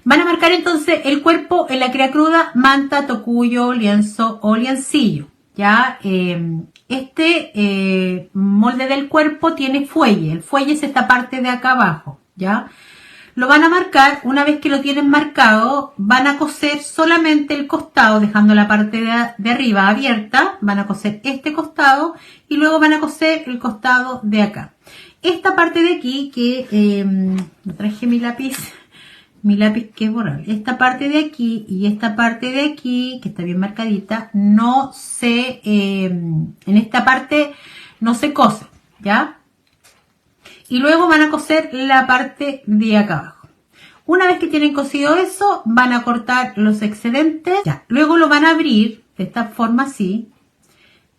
Van a marcar entonces el cuerpo en la crea cruda, manta, tocuyo, lienzo o liancillo. Ya, molde del cuerpo tiene fuelle. El fuelle es esta parte de acá abajo. Ya, lo van a marcar. Una vez que lo tienen marcado, van a coser solamente el costado, dejando la parte de arriba abierta. Van a coser este costado y luego van a coser el costado de acá. Esta parte de aquí, que no traje mi lápiz que es borrable. Esta parte de aquí y esta parte de aquí, que está bien marcadita, no se, en esta parte no se cose, ¿ya? Y luego van a coser la parte de acá abajo. Una vez que tienen cosido eso, van a cortar los excedentes, ya. Luego lo van a abrir de esta forma así.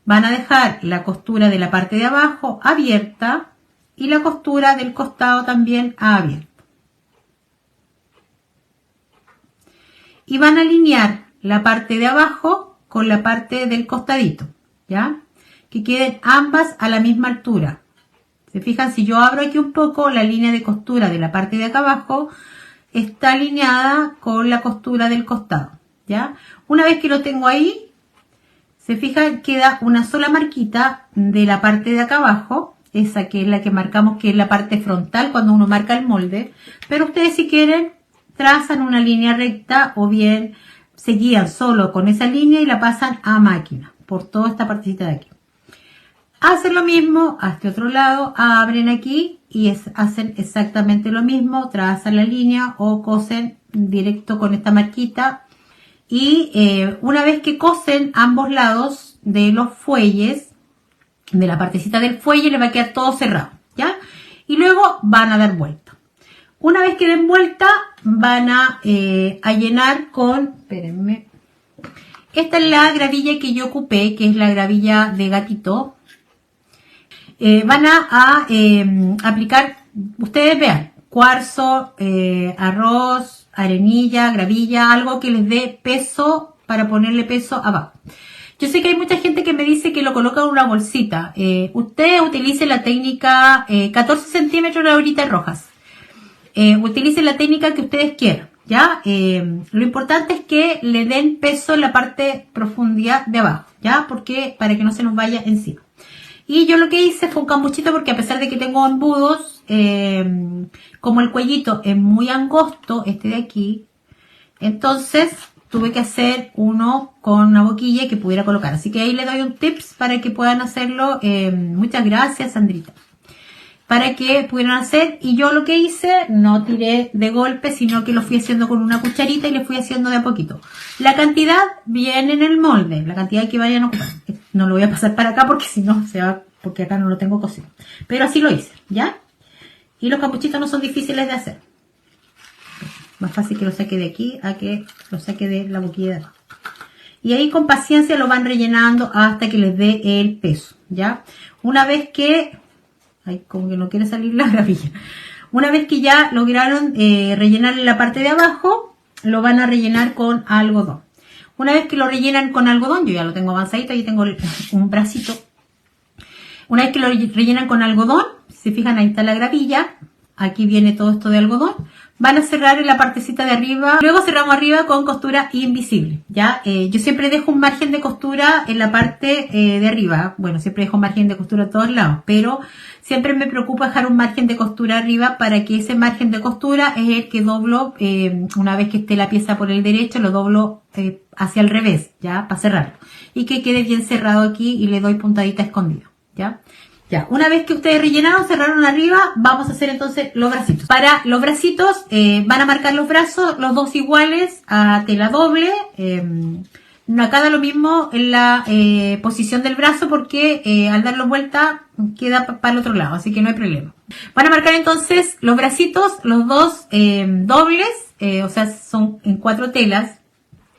Van a dejar la costura de la parte de abajo abierta y la costura del costado también abierta. Y van a alinear la parte de abajo con la parte del costadito, ¿ya? Que queden ambas a la misma altura. Se fijan, si yo abro aquí un poco, la línea de costura de la parte de acá abajo está alineada con la costura del costado, ¿ya? Una vez que lo tengo ahí, se fijan, queda una sola marquita de la parte de acá abajo, esa que es la que marcamos, que es la parte frontal cuando uno marca el molde. Pero ustedes, si quieren, trazan una línea recta o bien se guían solo con esa línea y la pasan a máquina por toda esta partecita de aquí. Hacen lo mismo a este otro lado, abren aquí y hacen exactamente lo mismo, trazan la línea o cosen directo con esta marquita. Y una vez que cosen ambos lados de los fuelles, de la partecita del fuelle, le va a quedar todo cerrado, ¿ya? Y luego van a dar vuelta. Una vez que den vuelta, van a llenar con, espérenme, esta es la gravilla que yo ocupé, que es la gravilla de gatito. Van a aplicar, ustedes vean, cuarzo, arroz, arenilla, gravilla, algo que les dé peso para ponerle peso abajo. Yo sé que hay mucha gente que me dice que lo coloca en una bolsita. Ustedes utilicen la técnica 14 centímetros de horitas rojas. Utilicen la técnica que ustedes quieran, ¿ya? Lo importante es que le den peso en la parte profundidad de abajo, ¿ya? Porque para que no se nos vaya encima. Y yo lo que hice fue un cambuchito porque a pesar de que tengo embudos, como el cuellito es muy angosto, este de aquí, entonces tuve que hacer uno con una boquilla que pudiera colocar. Así que ahí les doy un tips para que puedan hacerlo. Muchas gracias, Sandrita. Para que pudieran hacer, y yo lo que hice, no tiré de golpe, sino que lo fui haciendo con una cucharita y le fui haciendo de a poquito. La cantidad viene en el molde, la cantidad que vayan a ocupar. No lo voy a pasar para acá porque si no se va, porque acá no lo tengo cocido. Pero así lo hice, ¿ya? Y los capuchitos no son difíciles de hacer. Más fácil que lo saque de aquí a que lo saque de la boquilla de abajo. Y ahí con paciencia lo van rellenando hasta que les dé el peso, ¿ya? Una vez que... Ay, como que no quiere salir la gravilla. Una vez que ya lograron rellenar la parte de abajo, lo van a rellenar con algodón. Una vez que lo rellenan con algodón, yo ya lo tengo avanzadito, ahí tengo un bracito. Una vez que lo rellenan con algodón, si se fijan, ahí está la gravilla. Aquí viene todo esto de algodón. Van a cerrar en la partecita de arriba. Luego cerramos arriba con costura invisible, ¿ya? Yo siempre dejo un margen de costura en la parte de arriba. Bueno, siempre dejo un margen de costura a todos lados, pero siempre me preocupa dejar un margen de costura arriba para que ese margen de costura es el que doblo, una vez que esté la pieza por el derecho, lo doblo hacia el revés, ¿ya? Para cerrarlo. Y que quede bien cerrado aquí y le doy puntadita escondida, ¿ya? Ya, una vez que ustedes rellenaron, cerraron arriba, vamos a hacer entonces los bracitos. Para los bracitos van a marcar los brazos, los dos iguales, a tela doble. Acá da lo mismo en la posición del brazo porque al darlo vuelta queda para el otro lado, así que no hay problema. Van a marcar entonces los bracitos, los dos dobles, o sea, son en 4 telas,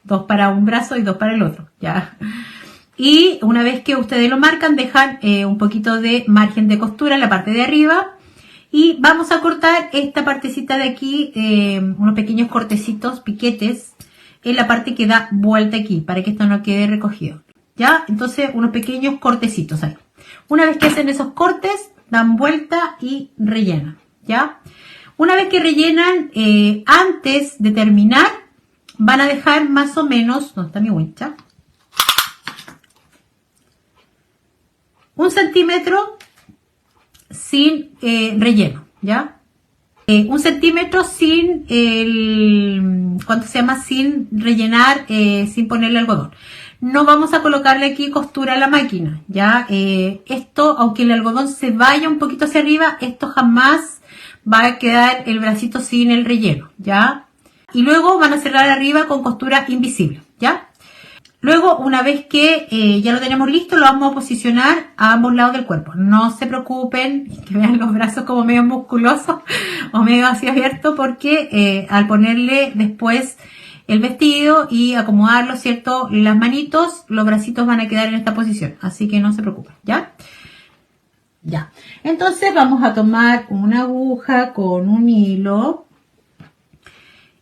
2 para un brazo y 2 para el otro, ya. Y una vez que ustedes lo marcan, dejan un poquito de margen de costura en la parte de arriba. Y vamos a cortar esta partecita de aquí, unos pequeños cortecitos, piquetes, en la parte que da vuelta aquí, para que esto no quede recogido. ¿Ya? Entonces, unos pequeños cortecitos ahí. Una vez que hacen esos cortes, dan vuelta y rellenan. ¿Ya? Una vez que rellenan, antes de terminar, van a dejar más o menos, ¿dónde está mi wincha? 1 centímetro sin relleno, ¿ya? 1 centímetro sin ¿cuánto se llama? Sin rellenar, sin ponerle algodón. No vamos a colocarle aquí costura a la máquina, ¿ya? Esto, aunque el algodón se vaya un poquito hacia arriba, esto jamás va a quedar el bracito sin el relleno, ¿ya? Y luego van a cerrar arriba con costura invisible, ¿ya? Luego, una vez que ya lo tenemos listo, lo vamos a posicionar a ambos lados del cuerpo. No se preocupen que vean los brazos como medio musculosos o medio así abiertos, porque al ponerle después el vestido y acomodarlo, ¿cierto? Las manitos, los bracitos van a quedar en esta posición. Así que no se preocupen, ¿ya? Ya. Entonces vamos a tomar una aguja con un hilo.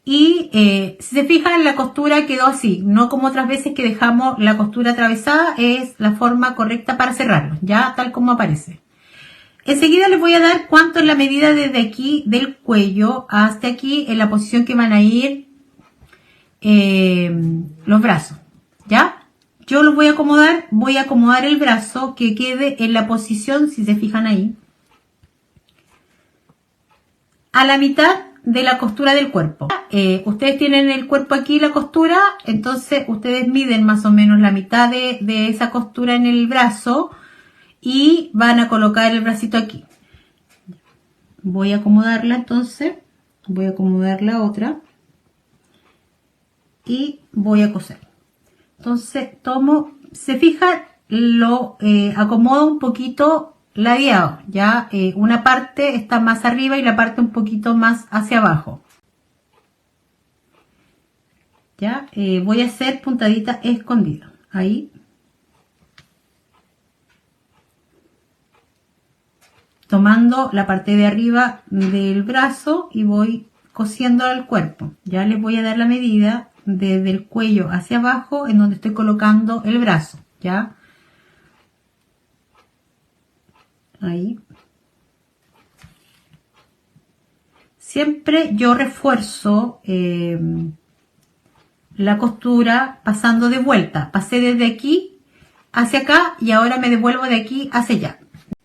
Y si se fijan, la costura quedó así, no como otras veces que dejamos la costura atravesada, es la forma correcta para cerrarlo, ya tal como aparece. Enseguida les voy a dar cuánto es la medida desde aquí del cuello hasta aquí en la posición que van a ir los brazos, ¿ya? Yo los voy a acomodar el brazo que quede en la posición, si se fijan ahí, a la mitad de la costura del cuerpo. Ustedes tienen el cuerpo aquí, la costura, entonces ustedes miden más o menos la mitad de esa costura en el brazo y van a colocar el bracito aquí. Voy a acomodarla entonces, voy a acomodar la otra y voy a coser. Entonces tomo, se fijan, lo acomodo un poquito ladeado, ya una parte está más arriba y la parte un poquito más hacia abajo. Ya voy a hacer puntadita escondida ahí, tomando la parte de arriba del brazo y voy cosiendo al cuerpo. Ya les voy a dar la medida desde el cuello hacia abajo en donde estoy colocando el brazo, ya ahí. Siempre yo refuerzo la costura pasando de vuelta. Pasé desde aquí hacia acá y ahora me devuelvo de aquí hacia allá.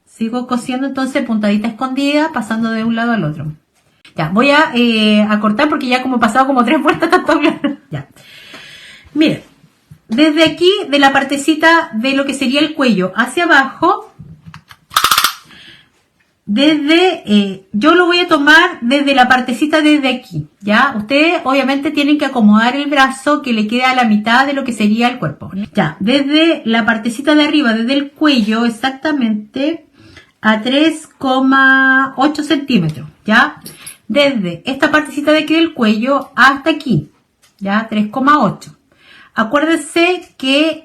Sigo cosiendo entonces puntadita escondida, pasando de un lado al otro. Ya, voy a cortar porque ya como he pasado como 3 vueltas tanto hablar. Ya. Miren, desde aquí, de la partecita de lo que sería el cuello hacia abajo, yo lo voy a tomar desde la partecita desde aquí, ¿ya? Ustedes obviamente tienen que acomodar el brazo que le queda a la mitad de lo que sería el cuerpo. Ya, desde la partecita de arriba, desde el cuello exactamente a 3,8 centímetros, ¿ya? Desde esta partecita de aquí del cuello hasta aquí, ¿ya? 3,8. Acuérdense que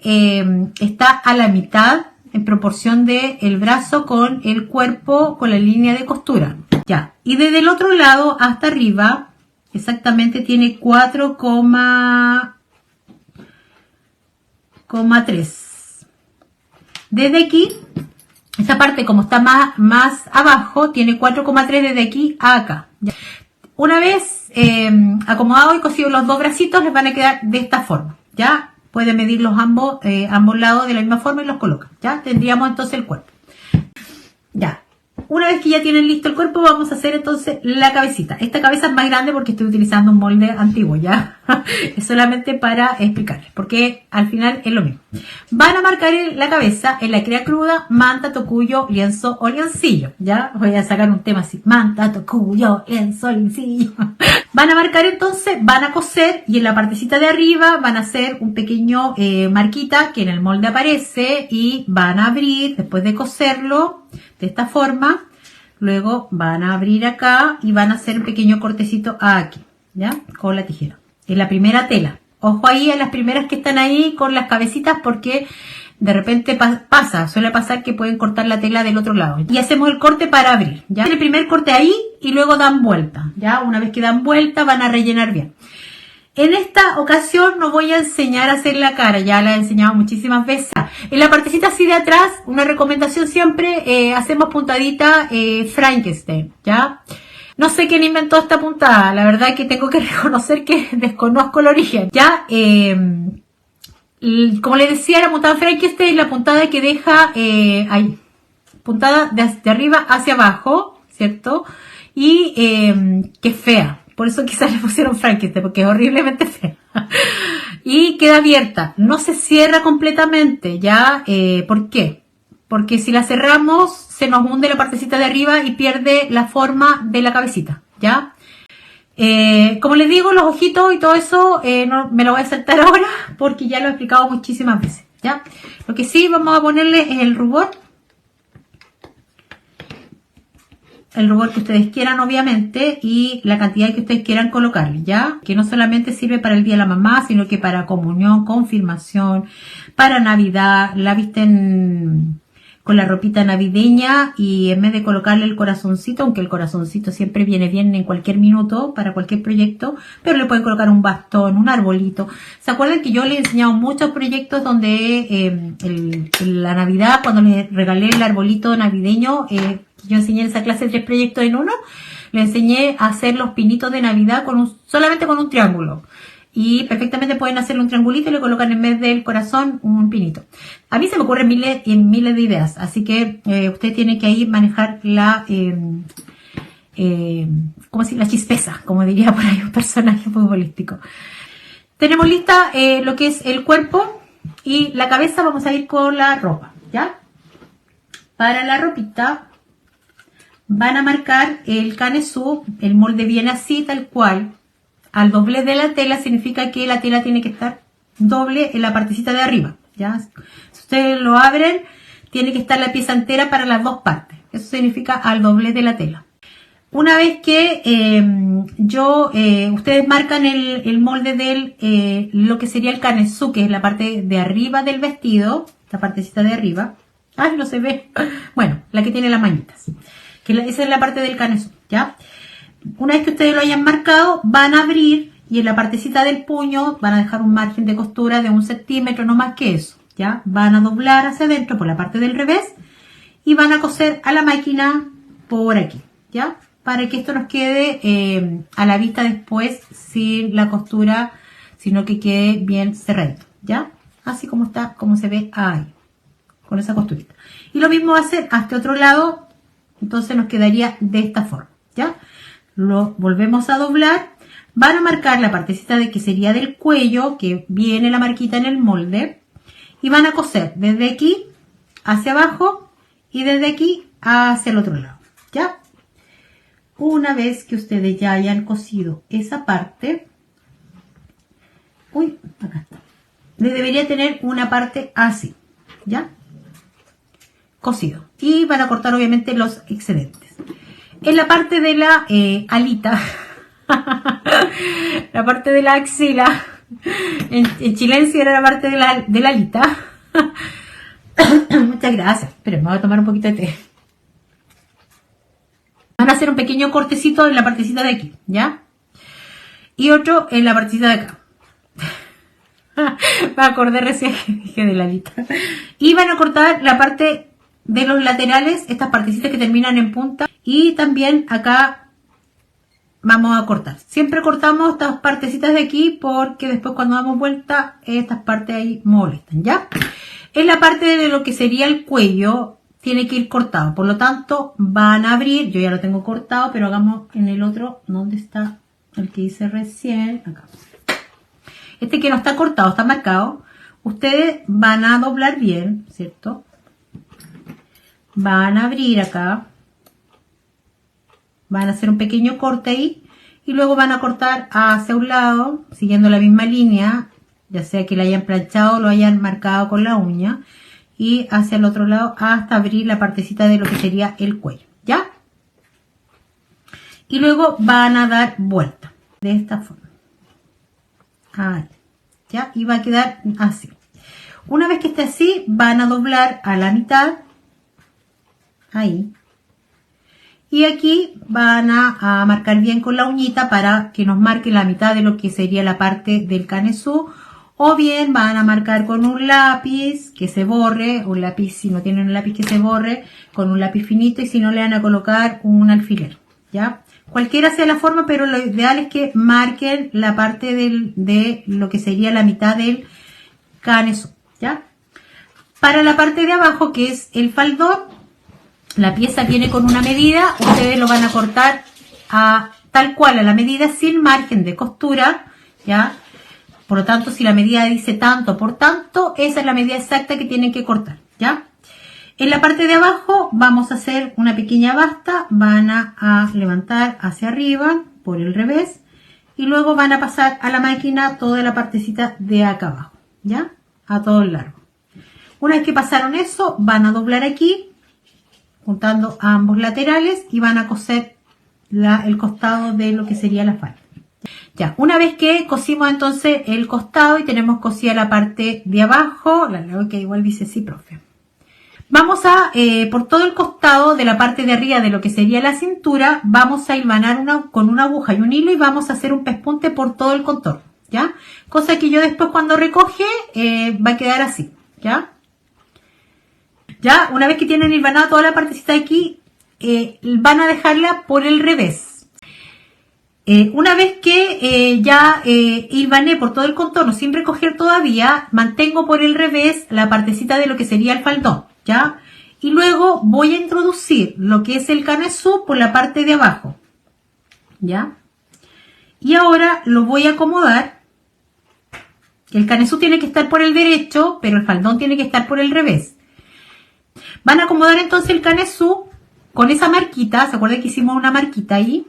está a la mitad en proporción de el brazo con el cuerpo, con la línea de costura. Ya, y desde el otro lado hasta arriba, exactamente tiene 4,3. Desde aquí, esta parte como está más abajo, tiene 4,3 desde aquí a acá. Ya. Una vez acomodado y cosido los dos bracitos, les van a quedar de esta forma, ¿ya? Pueden medirlos ambos lados de la misma forma y los colocan, ¿ya? Tendríamos entonces el cuerpo. Ya. Una vez que ya tienen listo el cuerpo, vamos a hacer entonces la cabecita. Esta cabeza es más grande porque estoy utilizando un molde antiguo, ¿ya? Es solamente para explicarles, porque al final es lo mismo. Van a marcar la cabeza en la cría cruda, manta, tocuyo, lienzo o lienzillo, ¿ya? Voy a sacar un tema así, manta, tocuyo, lienzo, lienzillo. Van a marcar entonces, van a coser y en la partecita de arriba van a hacer un pequeño marquita que en el molde aparece y van a abrir, después de coserlo, de esta forma, luego van a abrir acá y van a hacer un pequeño cortecito aquí, ¿ya? Con la tijera. En la primera tela. Ojo ahí a las primeras que están ahí con las cabecitas porque de repente suele pasar que pueden cortar la tela del otro lado. Y hacemos el corte para abrir, ¿ya? El primer corte ahí y luego dan vuelta, ¿ya? Una vez que dan vuelta van a rellenar bien. En esta ocasión no voy a enseñar a hacer la cara, ya la he enseñado muchísimas veces. En la partecita así de atrás, una recomendación siempre, hacemos puntadita Frankenstein, ¿ya? No sé quién inventó esta puntada, la verdad es que tengo que reconocer que desconozco el origen. Ya, como les decía, la puntada Frankie, esta es la puntada que deja ahí, puntada de arriba hacia abajo, ¿cierto? Y que es fea, por eso quizás le pusieron Frankenstein, porque es horriblemente fea. Y queda abierta, no se cierra completamente, ¿ya? ¿Por qué? Porque si la cerramos, se nos hunde la partecita de arriba y pierde la forma de la cabecita, ¿ya? Como les digo, los ojitos y todo eso, no, me lo voy a saltar ahora porque ya lo he explicado muchísimas veces, ¿ya? Lo que sí vamos a ponerle es el rubor que ustedes quieran, obviamente, y la cantidad que ustedes quieran colocarle, ¿ya? Que no solamente sirve para el Día de la Mamá, sino que para comunión, confirmación, para Navidad, la visten con la ropita navideña y en vez de colocarle el corazoncito, aunque el corazoncito siempre viene bien en cualquier minuto para cualquier proyecto, pero le pueden colocar un bastón, un arbolito. ¿Se acuerdan que yo les he enseñado muchos proyectos donde la Navidad, cuando les regalé el arbolito navideño, yo enseñé en esa clase 3 proyectos en uno, le enseñé a hacer los pinitos de Navidad solamente con un triángulo. Y perfectamente pueden hacerle un triangulito y le colocan en vez del corazón un pinito. A mí se me ocurren miles de ideas, así que usted tiene que ahí manejar la, ¿cómo decir? La chispeza, como diría por ahí un personaje futbolístico. Tenemos lista lo que es el cuerpo y la cabeza. Vamos a ir con la ropa, ¿ya? Para la ropita van a marcar el canesú, el molde viene así, tal cual. Al doblez de la tela significa que la tela tiene que estar doble en la partecita de arriba, ¿ya? Si ustedes lo abren, tiene que estar la pieza entera para las dos partes. Eso significa al doblez de la tela. Una vez que ustedes marcan el molde de lo que sería el canesú, que es la parte de arriba del vestido, la partecita de arriba. Ay, no se ve. Bueno, la que tiene las mañitas. Esa es la parte del canesú, ¿ya? Una vez que ustedes lo hayan marcado, van a abrir y en la partecita del puño van a dejar un margen de costura de 1 centímetro, no más que eso, ¿ya? Van a doblar hacia adentro por la parte del revés y van a coser a la máquina por aquí, ¿ya? Para que esto nos quede a la vista después sin la costura, sino que quede bien cerradito, ¿ya? Así como está, como se ve ahí, con esa costurita. Y lo mismo va a hacer hasta otro lado, entonces nos quedaría de esta forma, ¿ya? Lo volvemos a doblar, van a marcar la partecita de que sería del cuello, que viene la marquita en el molde, y van a coser desde aquí hacia abajo y desde aquí hacia el otro lado, ¿ya? Una vez que ustedes ya hayan cosido esa parte, acá está, le debería tener una parte así, ¿ya? Cosido, y van a cortar obviamente los excedentes. En la parte de la alita, la parte de la axila, en chilense era la parte de la alita. Muchas gracias. Esperen, me voy a tomar un poquito de té. Van a hacer un pequeño cortecito en la partecita de aquí, ¿ya? Y otro en la partecita de acá. Me acordé recién que dije de la alita. Y van a cortar la parte de los laterales, estas partecitas que terminan en punta, y también acá vamos a cortar. Siempre cortamos estas partecitas de aquí porque después cuando damos vuelta estas partes ahí molestan, ¿ya? En la parte de lo que sería el cuello tiene que ir cortado, por lo tanto van a abrir, yo ya lo tengo cortado, pero hagamos en el otro, ¿dónde está el que hice recién? Acá. Este que no está cortado, está marcado. Ustedes van a doblar bien, ¿cierto? Van a abrir acá, van a hacer un pequeño corte ahí y luego van a cortar hacia un lado siguiendo la misma línea, ya sea que la hayan planchado o lo hayan marcado con la uña, y hacia el otro lado hasta abrir la partecita de lo que sería el cuello, ¿ya? Y luego van a dar vuelta de esta forma, ahí, ¿ya? Y va a quedar así. Una vez que esté así, van a doblar a la mitad, ahí, y aquí van a marcar bien con la uñita para que nos marque la mitad de lo que sería la parte del canesú, o bien van a marcar con un lápiz que se borre, un lápiz, si no tienen un lápiz que se borre, con un lápiz finito, y si no le van a colocar un alfiler, ¿ya? Cualquiera sea la forma, pero lo ideal es que marquen la parte de lo que sería la mitad del canesú, ¿ya? Para la parte de abajo, que es el faldón, la pieza viene con una medida, ustedes lo van a cortar tal cual a la medida sin margen de costura, ¿ya? Por lo tanto, si la medida dice tanto por tanto, esa es la medida exacta que tienen que cortar, ¿ya? En la parte de abajo vamos a hacer una pequeña basta, van a levantar hacia arriba por el revés y luego van a pasar a la máquina toda la partecita de acá abajo, ¿ya? A todo el largo. Una vez que pasaron eso, van a doblar aquí, juntando ambos laterales y van a coser el costado de lo que sería la falda. Ya, una vez que cosimos entonces el costado y tenemos cosida la parte de abajo, la leo que igual dice sí, profe. Vamos a, por todo el costado de la parte de arriba de lo que sería la cintura, vamos a hilvanar con una aguja y un hilo y vamos a hacer un pespunte por todo el contorno, ¿ya? Cosa que yo después cuando recoge va a quedar así, ¿ya? Ya, una vez que tienen hilvanada toda la partecita de aquí, van a dejarla por el revés. Una vez que ya hilvané por todo el contorno sin recoger todavía, mantengo por el revés la partecita de lo que sería el faldón, ¿ya? Y luego voy a introducir lo que es el canesú por la parte de abajo, ¿ya? Y ahora lo voy a acomodar. El canesú tiene que estar por el derecho, pero el faldón tiene que estar por el revés. Van a acomodar entonces el canesú con esa marquita, ¿se acuerdan que hicimos una marquita ahí?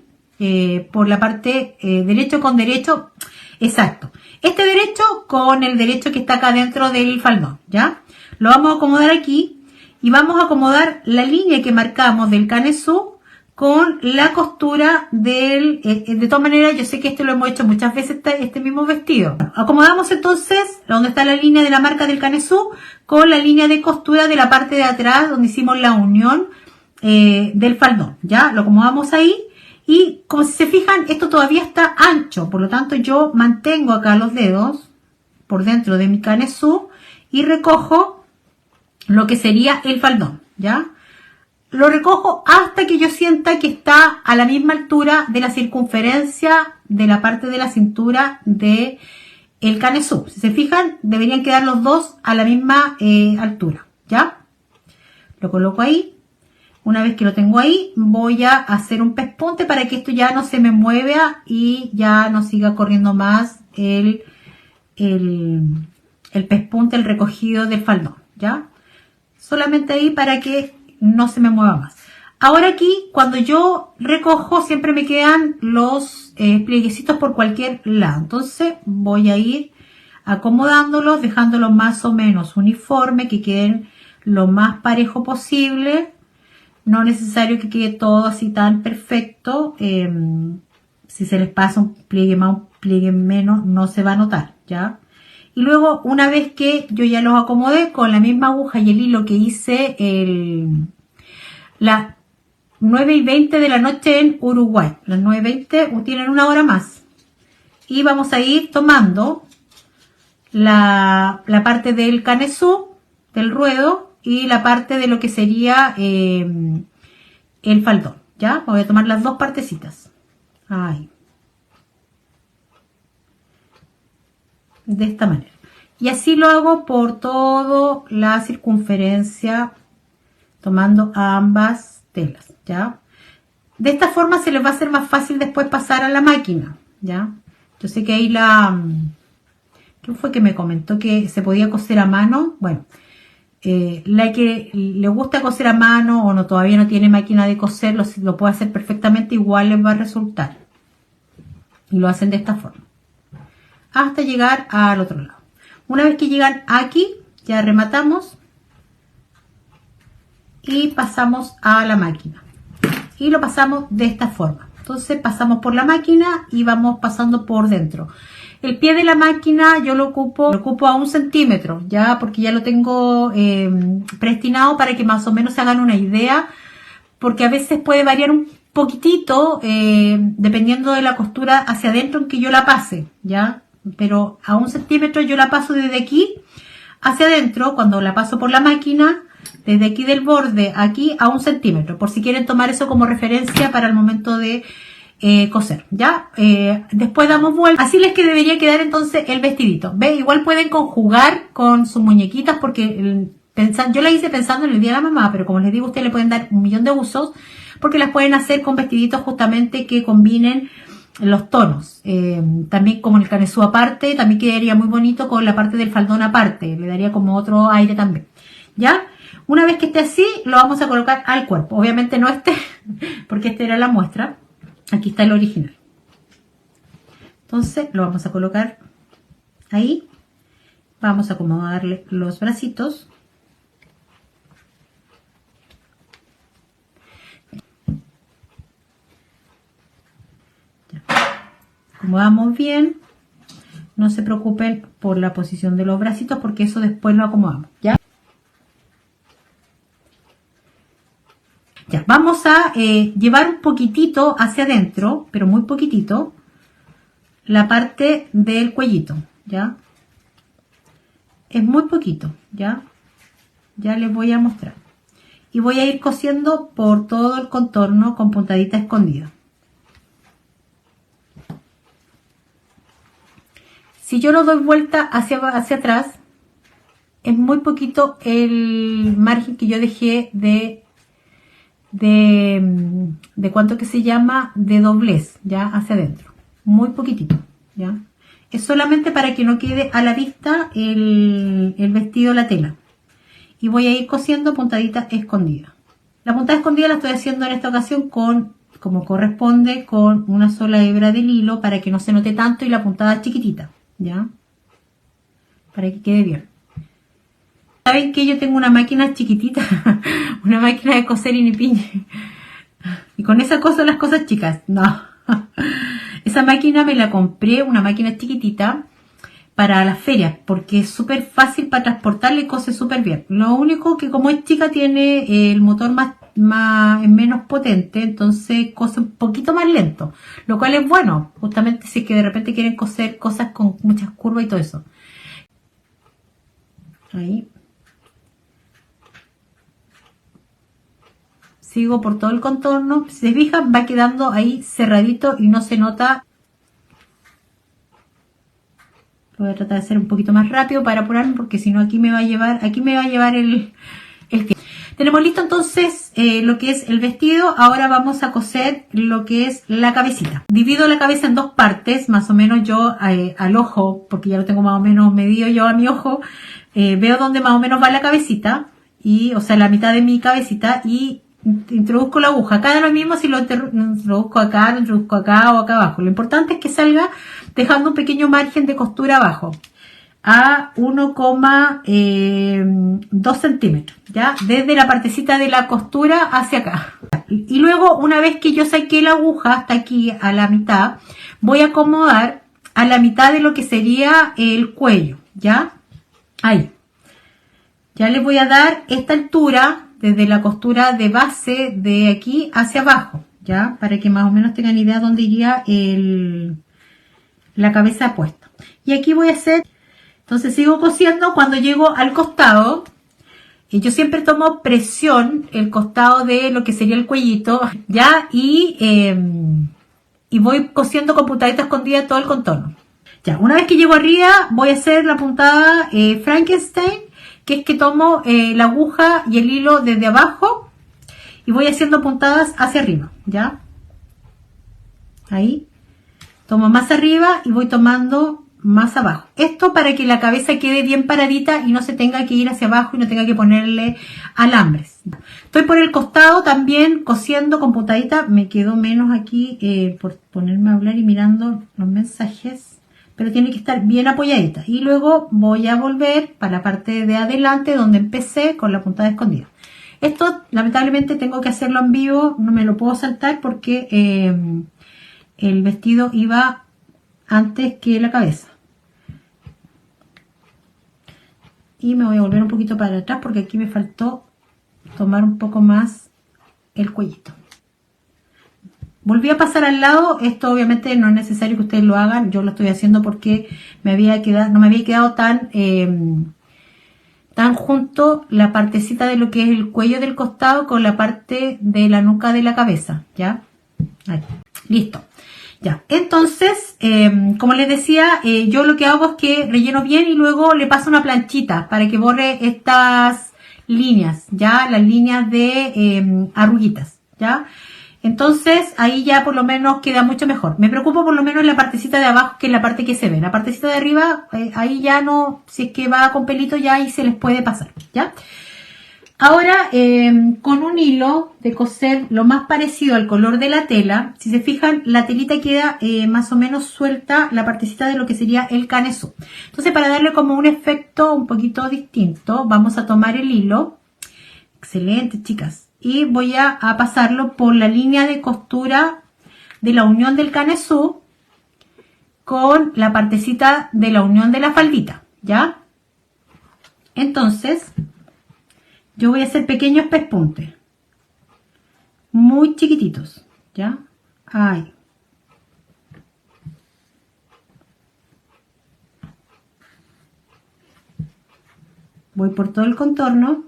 Por la parte derecho con derecho, exacto. Este derecho con el derecho que está acá dentro del faldón, ¿ya? Lo vamos a acomodar aquí y vamos a acomodar la línea que marcamos del canesú con la costura del... de todas maneras, yo sé que esto lo hemos hecho muchas veces, este mismo vestido. Acomodamos entonces donde está la línea de la marca del canesú con la línea de costura de la parte de atrás donde hicimos la unión del faldón, ¿ya? Lo acomodamos ahí. Y como si se fijan, esto todavía está ancho, por lo tanto yo mantengo acá los dedos por dentro de mi canesú y recojo lo que sería el faldón, ¿ya? Lo recojo hasta que yo sienta que está a la misma altura de la circunferencia de la parte de la cintura de el canesú. Si se fijan, deberían quedar los dos a la misma altura, ¿ya? Lo coloco ahí. Una vez que lo tengo ahí, voy a hacer un pespunte para que esto ya no se me mueva y ya no siga corriendo más el pespunte, el recogido del faldón, ¿ya? Solamente ahí para que no se me mueva más. Ahora aquí, cuando yo recojo, siempre me quedan los plieguecitos por cualquier lado. Entonces voy a ir acomodándolos, dejándolos más o menos uniforme, que queden lo más parejo posible. No es necesario que quede todo así tan perfecto. Si se les pasa un pliegue más, un pliegue menos, no se va a notar, ¿ya? Y luego, una vez que yo ya los acomodé con la misma aguja y el hilo que hice las 9:20 de la noche en Uruguay. Las 9:20 tienen una hora más. Y vamos a ir tomando la parte del canesú, del ruedo, y la parte de lo que sería el faldón, ¿ya? Voy a tomar las dos partecitas. Ahí. De esta manera. Y así lo hago por toda la circunferencia, tomando ambas telas, ¿ya? De esta forma se les va a hacer más fácil después pasar a la máquina, ¿ya? Yo sé que ahí ¿quién fue que me comentó que se podía coser a mano? Bueno, la que le gusta coser a mano o todavía no tiene máquina de coser, lo puede hacer perfectamente, igual les va a resultar. Y lo hacen de esta forma. Hasta llegar al otro lado. Una vez que llegan aquí, ya rematamos. Y pasamos a la máquina. Y lo pasamos de esta forma. Entonces pasamos por la máquina y vamos pasando por dentro. El pie de la máquina yo lo ocupo a 1 centímetro, ya, porque ya lo tengo predestinado para que más o menos se hagan una idea, porque a veces puede variar un poquitito dependiendo de la costura hacia adentro en que yo la pase, ya, pero a 1 centímetro yo la paso desde aquí hacia adentro cuando la paso por la máquina, desde aquí del borde aquí a 1 centímetro, por si quieren tomar eso como referencia para el momento de coser, ¿ya? Después damos vuelta. Así les que debería quedar entonces el vestidito. ¿Ve? Igual pueden conjugar con sus muñequitas porque yo la hice pensando en el Día de la Mamá, pero como les digo, ustedes le pueden dar un millón de usos porque las pueden hacer con vestiditos justamente que combinen los tonos. También como el canesú aparte, también quedaría muy bonito con la parte del faldón aparte. Le daría como otro aire también, ¿ya? Una vez que esté así, lo vamos a colocar al cuerpo. Obviamente no este, porque esta era la muestra. Aquí está el original. Entonces lo vamos a colocar ahí. Vamos a acomodarle los bracitos. Ya. Acomodamos bien. No se preocupen por la posición de los bracitos porque eso después lo acomodamos, ¿ya? Ya, vamos a llevar un poquitito hacia adentro, pero muy poquitito, la parte del cuellito, ¿ya? Es muy poquito, ¿ya? Ya les voy a mostrar. Y voy a ir cosiendo por todo el contorno con puntadita escondida. Si yo lo doy vuelta hacia atrás, es muy poquito el margen que yo dejé de cuánto que se llama de doblez, ya hacia adentro, muy poquitito, ya es solamente para que no quede a la vista el vestido, la tela, y voy a ir cosiendo puntadita escondida. La puntada escondida la estoy haciendo en esta ocasión con, como corresponde, con una sola hebra del hilo para que no se note tanto y la puntada chiquitita, ya, para que quede bien. ¿Saben que yo tengo una máquina chiquitita? Una máquina de coser y ni piñe. Y con esa coso las cosas chicas. No. Esa máquina me la compré, una máquina chiquitita, para las ferias, porque es súper fácil para transportarla y cose súper bien. Lo único que como es chica tiene el motor menos potente, entonces cose un poquito más lento. Lo cual es bueno, justamente si es que de repente quieren coser cosas con muchas curvas y todo eso. Ahí. Sigo por todo el contorno. Si se fijan, va quedando ahí cerradito y no se nota. Lo voy a tratar de hacer un poquito más rápido para apurarme porque si no aquí me va a llevar el tiempo. Tenemos listo entonces lo que es el vestido. Ahora vamos a coser lo que es la cabecita. Divido la cabeza en dos partes, más o menos yo al ojo, porque ya lo tengo más o menos medido yo a mi ojo. Veo dónde más o menos va la cabecita, o sea la mitad de mi cabecita, y introduzco la aguja. Acá da lo mismo si lo introduzco acá o acá abajo. Lo importante es que salga dejando un pequeño margen de costura abajo a 1,2 centímetros, ya, desde la partecita de la costura hacia acá. Y luego, una vez que yo saqué la aguja hasta aquí a la mitad, voy a acomodar a la mitad de lo que sería el cuello, ya, ahí. Ya les voy a dar esta altura desde la costura de base de aquí hacia abajo, ya, para que más o menos tengan idea dónde iría la cabeza puesta. Y aquí voy a hacer, entonces sigo cosiendo. Cuando llego al costado, yo siempre tomo presión el costado de lo que sería el cuellito, ya, y voy cosiendo con puntadita escondida todo el contorno. Ya, una vez que llego arriba, voy a hacer la puntada Frankenstein, que es que tomo la aguja y el hilo desde abajo y voy haciendo puntadas hacia arriba, ¿ya? Ahí. Tomo más arriba y voy tomando más abajo. Esto para que la cabeza quede bien paradita y no se tenga que ir hacia abajo y no tenga que ponerle alambres. Estoy por el costado también cosiendo con puntadita. Me quedó menos aquí por ponerme a hablar y mirando los mensajes. Pero tiene que estar bien apoyadita. Y luego voy a volver para la parte de adelante donde empecé con la puntada escondida. Esto lamentablemente tengo que hacerlo en vivo, no me lo puedo saltar porque el vestido iba antes que la cabeza. Y me voy a volver un poquito para atrás porque aquí me faltó tomar un poco más el cuellito. Volví a pasar al lado. Esto obviamente no es necesario que ustedes lo hagan. Yo lo estoy haciendo porque no me había quedado tan junto la partecita de lo que es el cuello del costado con la parte de la nuca de la cabeza, ¿ya? Ahí. Listo. Ya, entonces, como les decía, yo lo que hago es que relleno bien y luego le paso una planchita para que borre estas líneas, ya, las líneas de arruguitas, ya. Entonces, ahí ya por lo menos queda mucho mejor. Me preocupo por lo menos en la partecita de abajo, que es la parte que se ve. La partecita de arriba, ahí ya no, si es que va con pelito, ya ahí se les puede pasar, ya. Ahora, con un hilo de coser lo más parecido al color de la tela, si se fijan, la telita queda más o menos suelta la partecita de lo que sería el canesú. Entonces, para darle como un efecto un poquito distinto, vamos a tomar el hilo. Excelente, chicas. Y voy a pasarlo por la línea de costura de la unión del canesú con la partecita de la unión de la faldita, ¿ya? Entonces, yo voy a hacer pequeños pespuntes, muy chiquititos, ¿ya? Ahí. Voy por todo el contorno.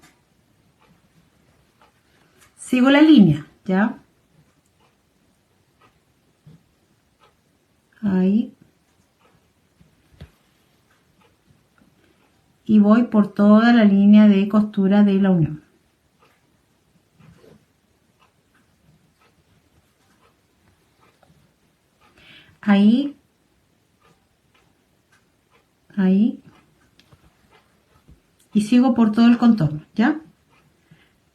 Sigo la línea, ¿ya? Ahí. Y voy por toda la línea de costura de la unión. Ahí. Ahí. Y sigo por todo el contorno, ¿ya?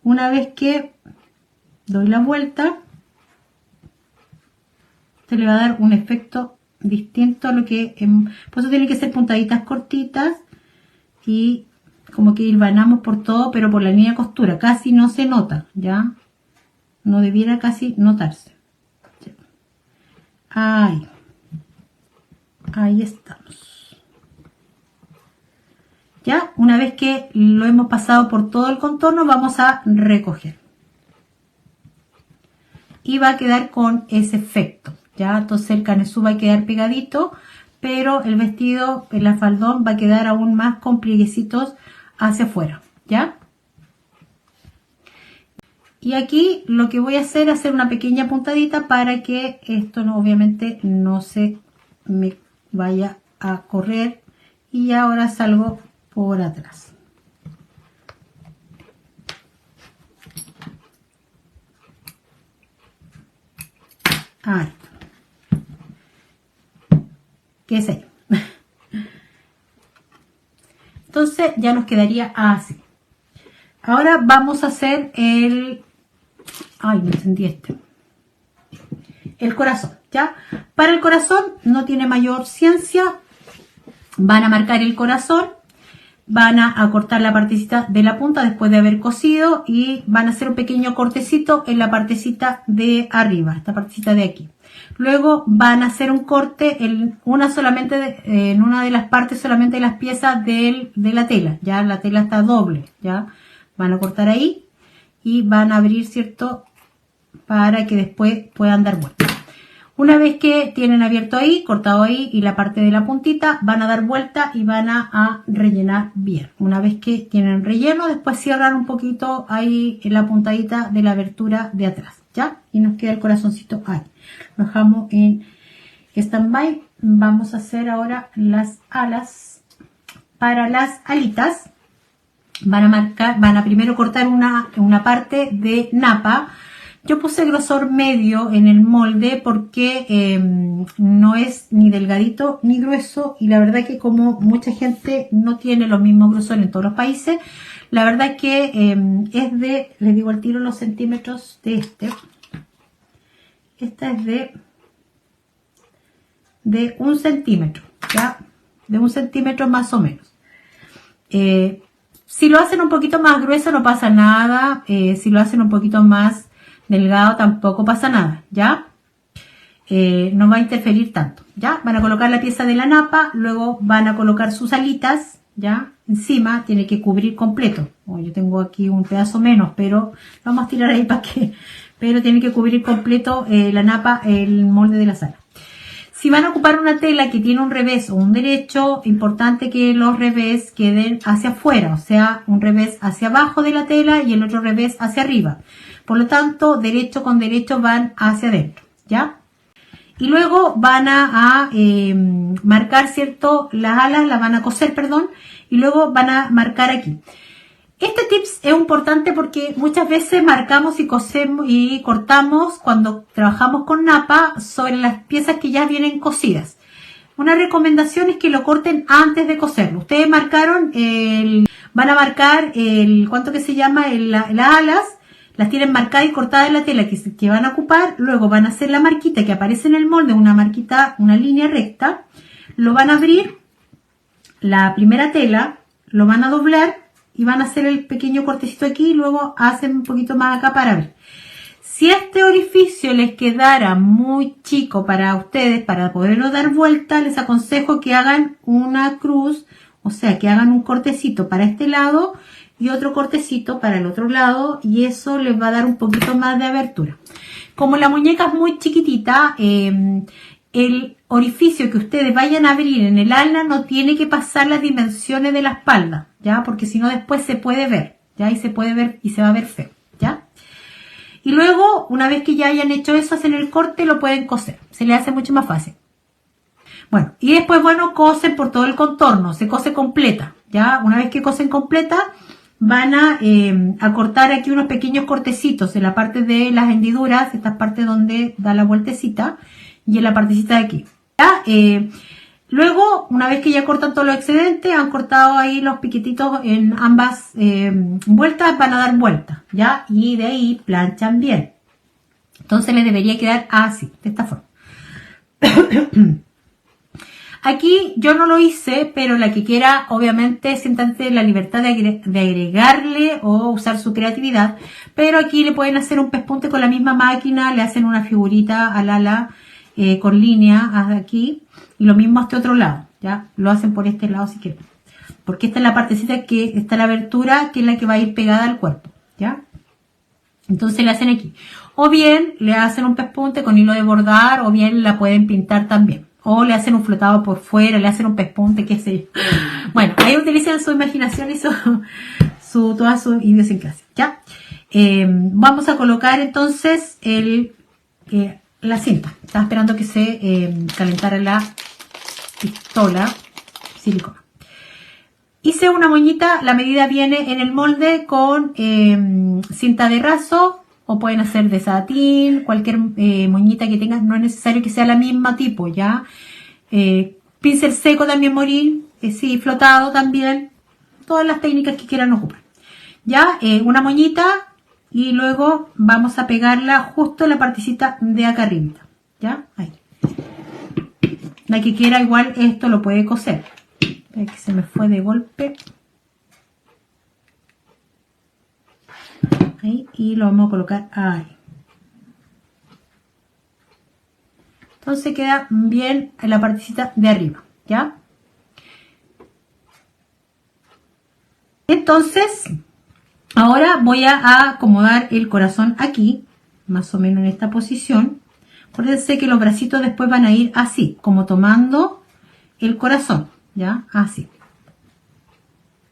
Una vez que doy la vuelta, se le va a dar un efecto distinto a lo que... por eso tiene que ser puntaditas cortitas y como que hilvanamos por todo, pero por la línea de costura. Casi no se nota, ¿ya? No debiera casi notarse. Ahí. Ahí estamos. Ya, una vez que lo hemos pasado por todo el contorno, vamos a recoger. Y va a quedar con ese efecto, ¿ya? Entonces el canesú va a quedar pegadito, pero el vestido, el faldón, va a quedar aún más con plieguecitos hacia afuera, ¿ya? Y aquí lo que voy a hacer es hacer una pequeña puntadita para que esto no, obviamente no se me vaya a correr. Y ahora salgo por atrás. Ahí. ¿Qué es ahí? Entonces ya nos quedaría así. Ahora vamos a hacer el... Ay, me encendí el corazón, ¿ya? Para el corazón no tiene mayor ciencia. Van a marcar el corazón. Van a cortar la partecita de la punta después de haber cosido y van a hacer un pequeño cortecito en la partecita de arriba, esta partecita de aquí. Luego van a hacer un corte en una de las partes solamente de las piezas de la tela, ya la tela está doble, ya van a cortar ahí y van a abrir, ¿cierto? Para que después puedan dar vuelta. Una vez que tienen abierto ahí, cortado ahí y la parte de la puntita, van a dar vuelta y van a rellenar bien. Una vez que tienen relleno, después cierran un poquito ahí en la puntadita de la abertura de atrás, ¿ya? Y nos queda el corazoncito ahí. Lo dejamos en stand-by. Vamos a hacer ahora las alas. Para las alitas, van a primero cortar una parte de napa. Yo puse grosor medio en el molde porque no es ni delgadito ni grueso y la verdad que como mucha gente no tiene los mismos grosores en todos los países, la verdad que es de, les digo al tiro los centímetros de esta es de 1 centímetro, ¿ya? De 1 centímetro más o menos. Si lo hacen un poquito más grueso no pasa nada, si lo hacen un poquito más delgado tampoco pasa nada, ¿ya? No va a interferir tanto, ¿ya? Van a colocar la pieza de la napa, luego van a colocar sus alitas, ¿ya? Encima tiene que cubrir completo. Yo tengo aquí un pedazo menos, pero vamos a tirar ahí para que... Pero tiene que cubrir completo la napa, el molde de la sala. Si van a ocupar una tela que tiene un revés o un derecho, importante que los revés queden hacia afuera, o sea, un revés hacia abajo de la tela y el otro revés hacia arriba. Por lo tanto, derecho con derecho van hacia adentro, ¿ya? Y luego van a marcar, ¿cierto? Las alas, las van a coser, perdón, y luego van a marcar aquí. Este tips es importante porque muchas veces marcamos y cosemos y cortamos cuando trabajamos con napa sobre las piezas que ya vienen cosidas. Una recomendación es que lo corten antes de coserlo. Ustedes marcaron van a marcar ¿cuánto que se llama? Las alas, las tienen marcadas y cortadas en la tela que van a ocupar. Luego van a hacer la marquita que aparece en el molde, una marquita, una línea recta. Lo van a abrir, la primera tela, lo van a doblar y van a hacer el pequeño cortecito aquí y luego hacen un poquito más acá para ver. Si este orificio les quedara muy chico para ustedes, para poderlo dar vuelta, les aconsejo que hagan una cruz, o sea, que hagan un cortecito para este lado y otro cortecito para el otro lado, y eso les va a dar un poquito más de abertura. Como la muñeca es muy chiquitita, el orificio que ustedes vayan a abrir en el ala no tiene que pasar las dimensiones de la espalda, ¿ya? Porque si no después se puede ver, ¿ya? Y se puede ver y se va a ver feo, ¿ya? Y luego, una vez que ya hayan hecho eso, hacen el corte, lo pueden coser. Se les hace mucho más fácil. Bueno, y después, bueno, cosen por todo el contorno, se cose completa, ¿ya? Una vez que cosen completa, van a cortar aquí unos pequeños cortecitos en la parte de las hendiduras, esta parte donde da la vueltecita, y en la partecita de aquí, ¿ya? Luego, una vez que ya cortan todo lo excedente, han cortado ahí los piquetitos en ambas vueltas, van a dar vueltas, ¿ya? Y de ahí planchan bien. Entonces les debería quedar así, de esta forma. Aquí yo no lo hice, pero la que quiera, obviamente, siéntanse la libertad de agregarle o usar su creatividad. Pero aquí le pueden hacer un pespunte con la misma máquina, le hacen una figurita al ala con línea aquí. Y lo mismo a este otro lado, ¿ya? Lo hacen por este lado si quieren. Porque esta es la partecita que está la abertura, que es la que va a ir pegada al cuerpo, ¿ya? Entonces le hacen aquí. O bien le hacen un pespunte con hilo de bordar, o bien la pueden pintar también. O le hacen un flotado por fuera, le hacen un pespunte, qué sé yo. Bueno, ahí utilizan su imaginación y toda su idiosincrasia, ¿ya? Vamos a colocar entonces la cinta. Estaba esperando que se calentara la pistola silicona. Hice una moñita, la medida viene en el molde con cinta de raso, o pueden hacer de satín, cualquier moñita que tengan, no es necesario que sea la misma tipo, ¿ya? Pincel seco también morir, sí, flotado también, todas las técnicas que quieran ocupar. Ya, una moñita, y luego vamos a pegarla justo en la partecita de acá arriba, ¿ya? Ahí. La que quiera igual esto lo puede coser. Que se me fue de golpe. Ahí, y lo vamos a colocar ahí. Entonces queda bien en la partecita de arriba, ¿ya? Entonces, ahora voy a acomodar el corazón aquí, más o menos en esta posición. Acuérdense que los bracitos después van a ir así, como tomando el corazón, ¿ya? Así.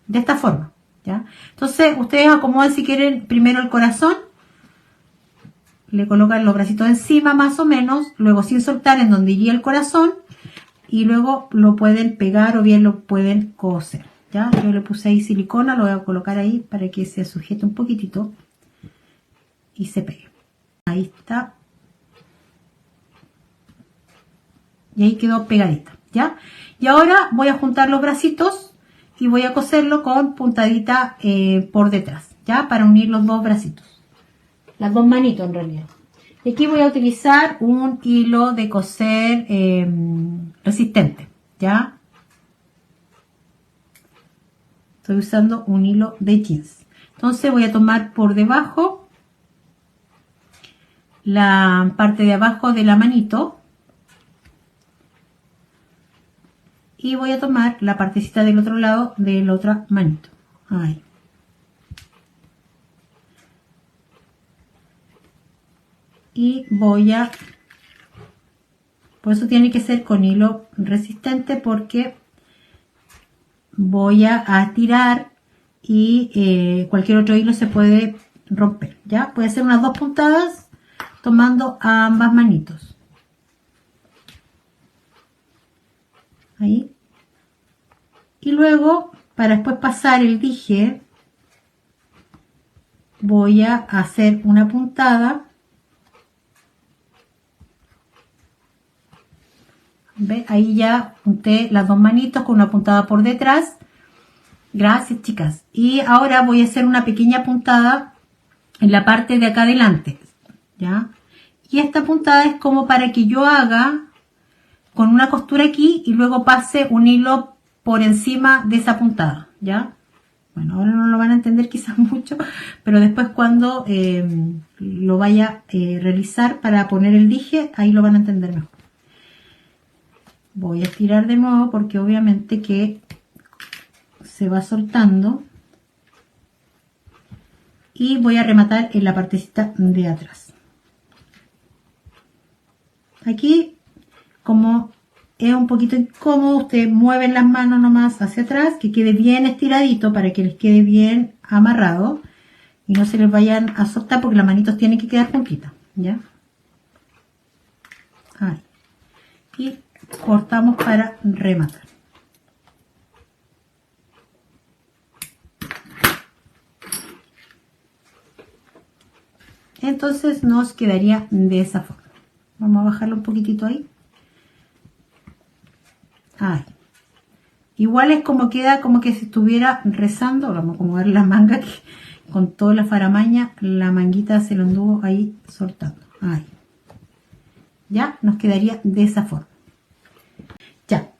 De esta forma, ¿ya? Entonces, ustedes acomodan si quieren primero el corazón, le colocan los bracitos encima más o menos, luego sin soltar en donde iría el corazón, y luego lo pueden pegar o bien lo pueden coser, ¿ya? Yo le puse ahí silicona, lo voy a colocar ahí para que se sujete un poquitito y se pegue. Ahí está. Y ahí quedó pegadita, ¿ya? Y ahora voy a juntar los bracitos y voy a coserlo con puntadita por detrás, ¿ya? Para unir los dos bracitos. Las dos manitos en realidad. Y aquí voy a utilizar un hilo de coser resistente, ¿ya? Estoy usando un hilo de jeans. Entonces voy a tomar por debajo la parte de abajo de la manito. Y voy a tomar la partecita del otro lado de la otra manito. Ahí. Y voy a... Por eso tiene que ser con hilo resistente, porque voy a tirar y cualquier otro hilo se puede romper, ¿ya? Puede ser unas 2 puntadas tomando a ambas manitos. Ahí. Y luego, para después pasar el dije, voy a hacer una puntada. ¿Ve? Ahí ya junté las dos manitos con una puntada por detrás. Gracias, chicas. Y ahora voy a hacer una pequeña puntada en la parte de acá adelante, ¿ya? Y esta puntada es como para que yo haga con una costura aquí y luego pase un hilo por encima de esa puntada, ¿ya? Bueno, ahora no lo van a entender quizás mucho, pero después cuando lo vaya a realizar para poner el dije, ahí lo van a entender mejor. Voy a estirar de nuevo porque obviamente que se va soltando. Y voy a rematar en la partecita de atrás. Aquí, como es un poquito incómodo, ustedes mueven las manos nomás hacia atrás, que quede bien estiradito para que les quede bien amarrado y no se les vayan a soltar porque las manitos tienen que quedar juntitas, ¿ya? Ahí. Y cortamos para rematar. Entonces nos quedaría de esa forma. Vamos a bajarlo un poquitito ahí. Ahí. Igual es como queda, como que si estuviera rezando. Vamos a acomodar la manga que con toda la faramaña la manguita se lo anduvo ahí soltando. Ahí. Ya nos quedaría de esa forma. Ya.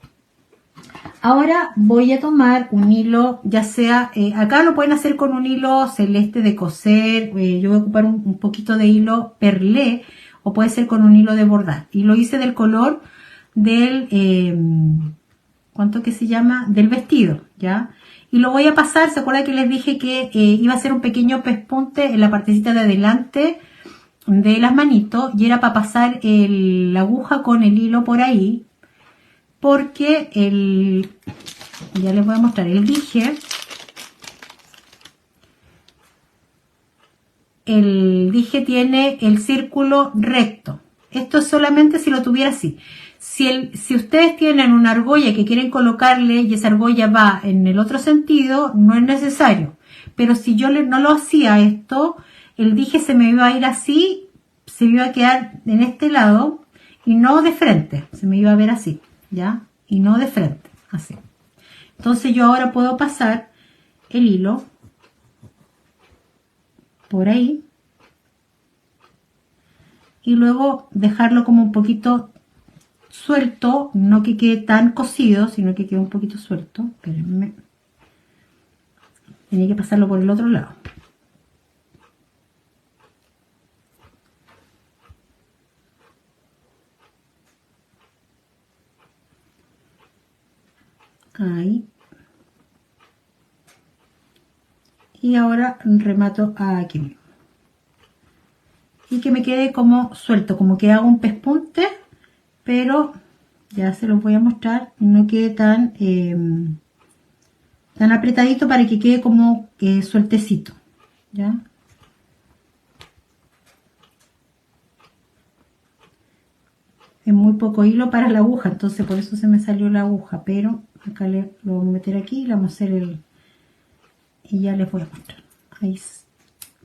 Ahora voy a tomar un hilo, ya sea, acá lo pueden hacer con un hilo celeste de coser, yo voy a ocupar un poquito de hilo perlé, o puede ser con un hilo de bordar. Y lo hice del color del, ¿cuánto que se llama? Del vestido, ¿ya? Y lo voy a pasar, ¿se acuerdan que les dije que iba a hacer un pequeño pespunte en la partecita de adelante de las manitos? Y era para pasar la aguja con el hilo por ahí. Porque ya les voy a mostrar el dije. El dije tiene el círculo recto. Esto es solamente si lo tuviera así. Si ustedes tienen una argolla que quieren colocarle y esa argolla va en el otro sentido, no es necesario. Pero si yo no lo hacía esto, el dije se me iba a ir así, se me iba a quedar en este lado y no de frente, se me iba a ver así, ¿ya? Y no de frente, así. Entonces yo ahora puedo pasar el hilo por ahí y luego dejarlo como un poquito suelto, no que quede tan cosido, sino que quede un poquito suelto. Espérenme. Tenía que pasarlo por el otro lado. Ahí. Y ahora remato aquí mismo. Y que me quede como suelto, como que hago un pespunte, pero ya se los voy a mostrar, no quede tan tan apretadito para que quede como sueltecito, ¿ya? Es muy poco hilo para la aguja, entonces por eso se me salió la aguja, pero acá lo vamos a meter aquí y le vamos a hacer y ya les voy a mostrar. Ahí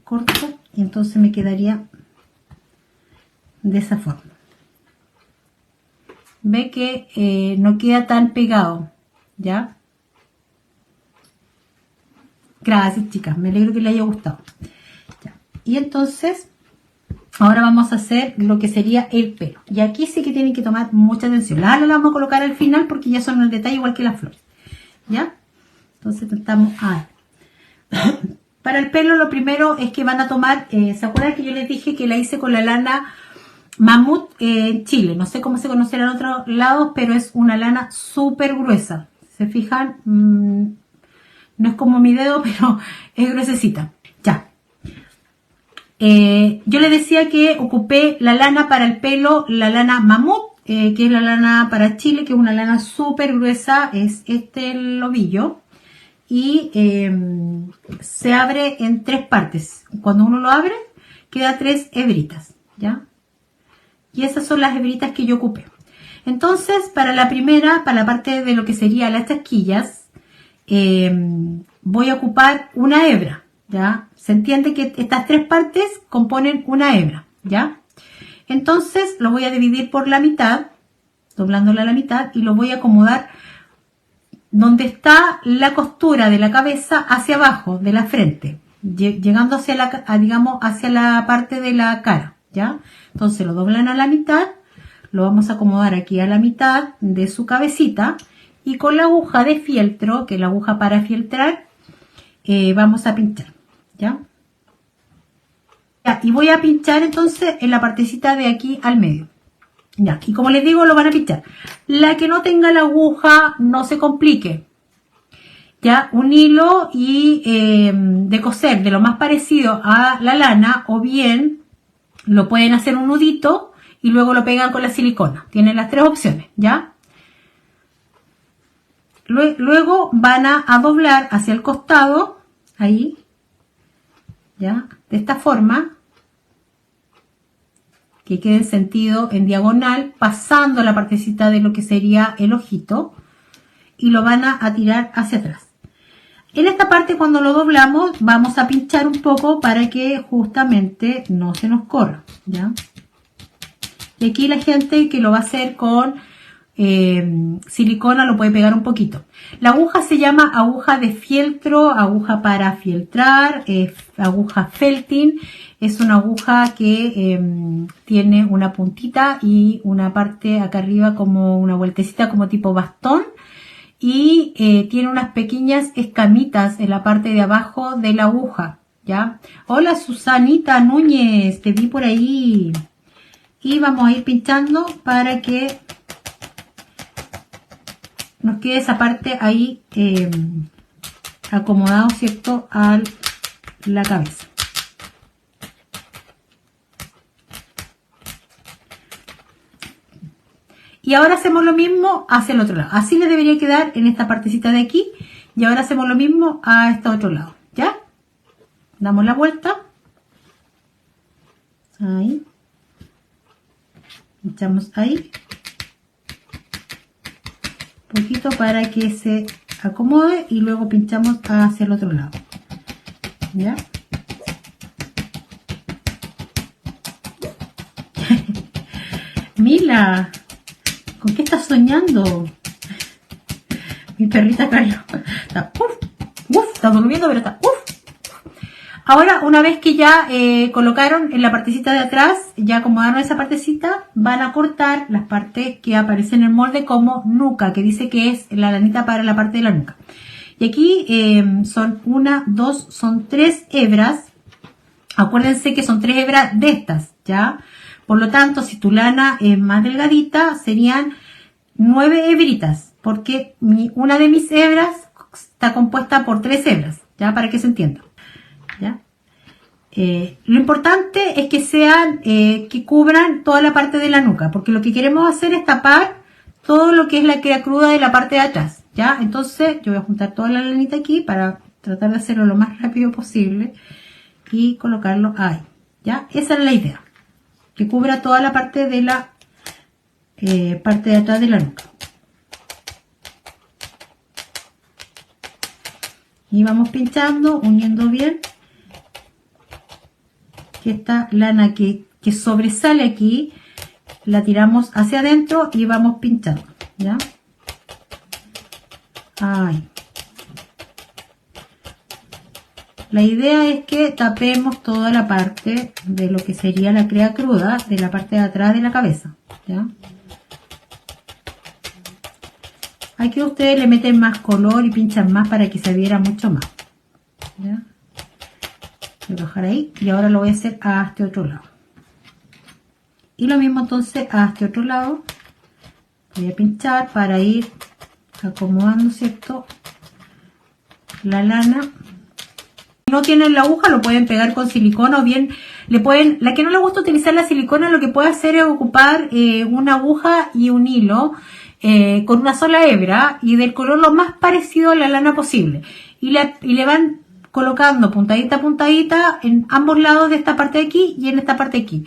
corto y entonces me quedaría de esa forma. Ve que no queda tan pegado, ¿ya? Gracias, chicas, me alegro que les haya gustado. Ya. Y entonces ahora vamos a hacer lo que sería el pelo. Y aquí sí que tienen que tomar mucha atención. La vamos a colocar al final porque ya son el detalle igual que las flores, ¿ya? Entonces estamos ahí. Para el pelo lo primero es que van a tomar, ¿se acuerdan que yo les dije que la hice con la lana Mamut en Chile? No sé cómo se conocerá en otros lados, pero es una lana súper gruesa. ¿Se fijan? No es como mi dedo, pero es gruesecita. Ya. Yo les decía que ocupé la lana para el pelo, la lana Mamut, que es la lana para Chile, que es una lana súper gruesa, es el ovillo. Y se abre en 3 partes. Cuando uno lo abre, queda 3 hebritas, ¿ya? Y esas son las hebritas que yo ocupé. Entonces, para la primera, para la parte de lo que sería las chasquillas, voy a ocupar una hebra, ¿ya? Se entiende que estas tres partes componen una hebra, ¿ya? Entonces, lo voy a dividir por la mitad, doblándola a la mitad, y lo voy a acomodar donde está la costura de la cabeza hacia abajo, de la frente, llegando hacia digamos, hacia la parte de la cara, ¿ya? Entonces lo doblan a la mitad, lo vamos a acomodar aquí a la mitad de su cabecita y con la aguja de fieltro, que es la aguja para fieltrar, vamos a pinchar, ¿ya? Y voy a pinchar entonces en la partecita de aquí al medio. Ya, y como les digo, lo van a pinchar. La que no tenga la aguja, no se complique. Ya, un hilo y de coser de lo más parecido a la lana, o bien lo pueden hacer un nudito y luego lo pegan con la silicona. Tienen las tres opciones, ¿ya? Luego van a doblar hacia el costado, ahí, ¿ya? De esta forma, que quede en sentido en diagonal, pasando la partecita de lo que sería el ojito, y lo van a tirar hacia atrás. En esta parte, cuando lo doblamos, vamos a pinchar un poco para que justamente no se nos corra, ¿ya? Y aquí la gente que lo va a hacer con silicona lo puede pegar un poquito. La aguja se llama aguja de fieltro, aguja para fieltrar, aguja felting. Es una aguja que tiene una puntita y una parte acá arriba como una vueltecita como tipo bastón. Y tiene unas pequeñas escamitas en la parte de abajo de la aguja, ¿ya? Hola Susanita Núñez, te vi por ahí. Y vamos a ir pinchando para que nos quede esa parte ahí acomodado, ¿cierto? A la cabeza. Y ahora hacemos lo mismo hacia el otro lado. Así le debería quedar en esta partecita de aquí. Y ahora hacemos lo mismo a este otro lado. ¿Ya? Damos la vuelta. Ahí. Echamos ahí. Un poquito para que se acomode. Y luego pinchamos hacia el otro lado. ¿Ya? Mila, ¿con qué estás soñando? Mi perrita Carlos está está durmiendo, pero está Ahora, una vez que ya colocaron en la partecita de atrás, ya acomodaron esa partecita, van a cortar las partes que aparecen en el molde como nuca, que dice que es la lanita para la parte de la nuca. Y aquí son son 3 hebras. Acuérdense que son 3 hebras de estas, ¿ya? Por lo tanto, si tu lana es más delgadita, serían 9 hebritas, porque una de mis hebras está compuesta por 3 hebras, ¿ya? Para que se entienda, ¿ya? Lo importante es que sean, que cubran toda la parte de la nuca, porque lo que queremos hacer es tapar todo lo que es la cría cruda de la parte de atrás, ¿ya? Entonces, yo voy a juntar toda la lanita aquí para tratar de hacerlo lo más rápido posible y colocarlo ahí, ¿ya? Esa es la idea, que cubra toda la parte de la parte de atrás de la nuca. Y vamos pinchando, uniendo bien, que esta lana que sobresale aquí, la tiramos hacia adentro y vamos pinchando, ¿ya? Ahí. La idea es que tapemos toda la parte de lo que sería la cría cruda de la parte de atrás de la cabeza, ¿ya? Aquí ustedes le meten más color y pinchan más para que se viera mucho más, ¿ya? Voy a bajar ahí y ahora lo voy a hacer a este otro lado. Y lo mismo entonces a este otro lado. Voy a pinchar para ir acomodando, ¿cierto? La lana. Si no tienen la aguja, lo pueden pegar con silicona o bien la que no le gusta utilizar la silicona, lo que puede hacer es ocupar una aguja y un hilo con una sola hebra y del color lo más parecido a la lana posible. Y le van colocando puntadita a puntadita en ambos lados de esta parte de aquí y en esta parte de aquí.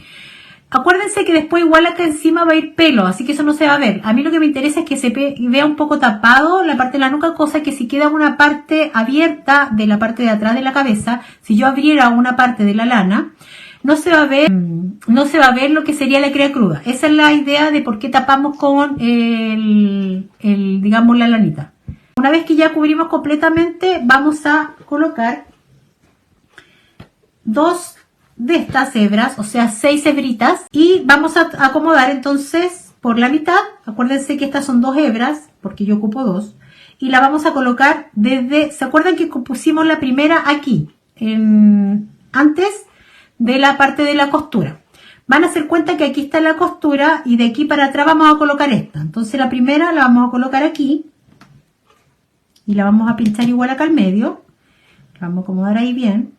Acuérdense que después igual acá encima va a ir pelo, así que eso no se va a ver. A mí lo que me interesa es que se vea un poco tapado la parte de la nuca, cosa que si queda una parte abierta de la parte de atrás de la cabeza, si yo abriera una parte de la lana, no se va a ver lo que sería la cría cruda. Esa es la idea de por qué tapamos con digamos, la lanita. Una vez que ya cubrimos completamente, vamos a colocar 2 de estas hebras, o sea 6 hebritas, y vamos a acomodar entonces por la mitad. Acuérdense que estas son 2 hebras porque yo ocupo 2, y la vamos a colocar desde, ¿se acuerdan que pusimos la primera aquí antes de la parte de la costura? Van a hacer cuenta que aquí está la costura y de aquí para atrás vamos a colocar esta. Entonces la primera la vamos a colocar aquí y la vamos a pinchar igual acá al medio, la vamos a acomodar ahí bien.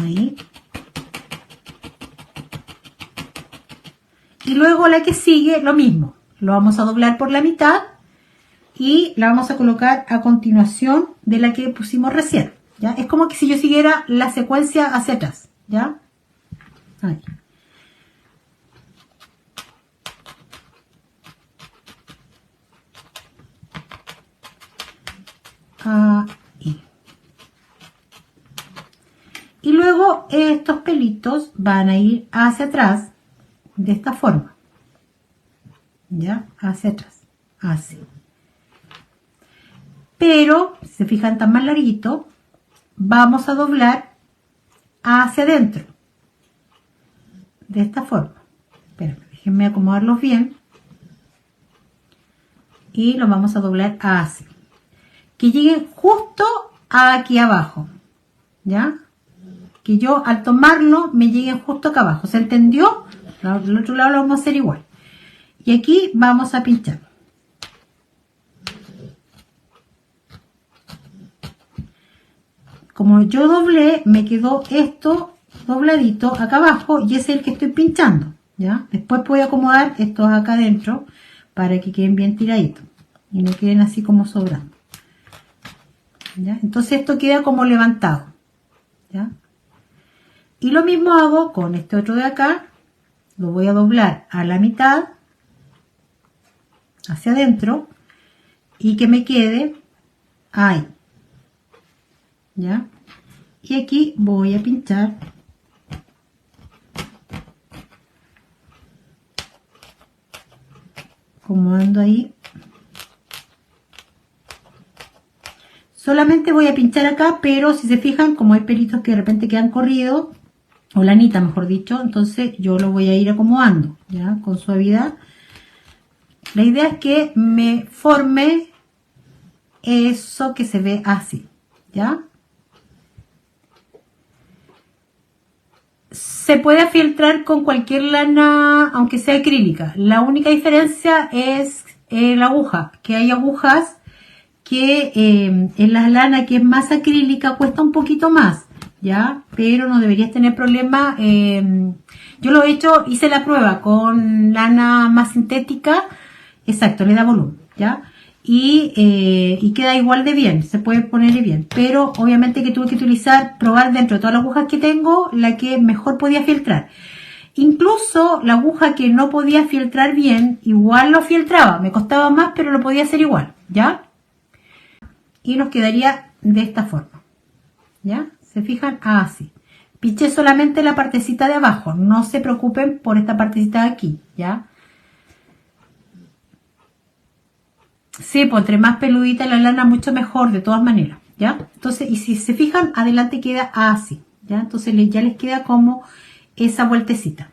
Ahí. Y luego la que sigue, lo mismo. Lo vamos a doblar por la mitad y la vamos a colocar a continuación de la que pusimos recién. ¿Ya? Es como que si yo siguiera la secuencia hacia atrás. ¿Ya? Ahí. Ahí. Y luego estos pelitos van a ir hacia atrás de esta forma. ¿Ya? Hacia atrás. Así. Pero, si se fijan, tan más larguito, vamos a doblar hacia adentro. De esta forma. Espérenme, déjenme acomodarlos bien. Y los vamos a doblar así. Que lleguen justo aquí abajo. ¿Ya? Que yo al tomarlo me lleguen justo acá abajo. ¿Se entendió? Del otro lado lo vamos a hacer igual. Y aquí vamos a pinchar. Como yo doblé, me quedó esto dobladito acá abajo y ese es el que estoy pinchando. ¿Ya? Después voy a acomodar estos acá adentro para que queden bien tiraditos y no queden así como sobrando. ¿Ya? Entonces esto queda como levantado. ¿Ya? Y lo mismo hago con este otro de acá. Lo voy a doblar a la mitad hacia adentro y que me quede ahí. ¿Ya? Y aquí voy a pinchar acomodando ahí. Solamente voy a pinchar acá, pero si se fijan, como hay pelitos que de repente quedan corridos, o lanita mejor dicho, entonces yo lo voy a ir acomodando, ¿ya? Con suavidad. La idea es que me forme eso que se ve así, ¿ya? Se puede afieltrar con cualquier lana, aunque sea acrílica. La única diferencia es la aguja, que hay agujas que en la lana que es más acrílica cuesta un poquito más, ¿ya? Pero no deberías tener problema. Yo lo he hecho, hice la prueba con lana más sintética, exacto, le da volumen, ¿ya? Y queda igual de bien, se puede poner bien, pero obviamente que tuve que probar dentro de todas las agujas que tengo, la que mejor podía filtrar. Incluso la aguja que no podía filtrar bien, igual lo filtraba, me costaba más, pero lo podía hacer igual, ¿ya? Y nos quedaría de esta forma, ¿ya? ¿Se fijan? Así. Pinché solamente la partecita de abajo, no se preocupen por esta partecita de aquí, ¿ya? Sí, pues entre más peludita la lana, mucho mejor, de todas maneras, ¿ya? Entonces, y si se fijan, adelante queda así, ¿ya? Entonces ya les queda como esa vueltecita.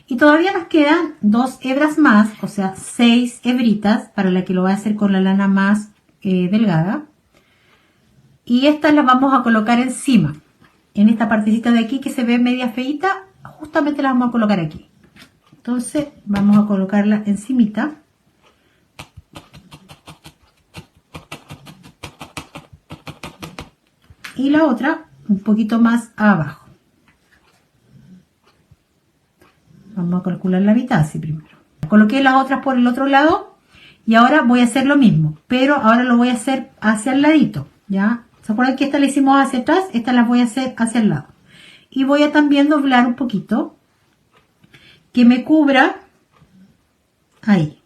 Y todavía nos quedan 2 hebras más, o sea, 6 hebritas, para la que lo voy a hacer con la lana más delgada. Y estas las vamos a colocar encima, en esta partecita de aquí que se ve media feita, justamente las vamos a colocar aquí. Entonces, vamos a colocarla encimita. Y la otra un poquito más abajo. Vamos a calcular la mitad así primero. Coloqué las otras por el otro lado y ahora voy a hacer lo mismo, pero ahora lo voy a hacer hacia el ladito, ¿ya? ¿Se acuerdan que esta la hicimos hacia atrás? Esta la voy a hacer hacia el lado. y voy a también doblar un poquito que me cubra ahí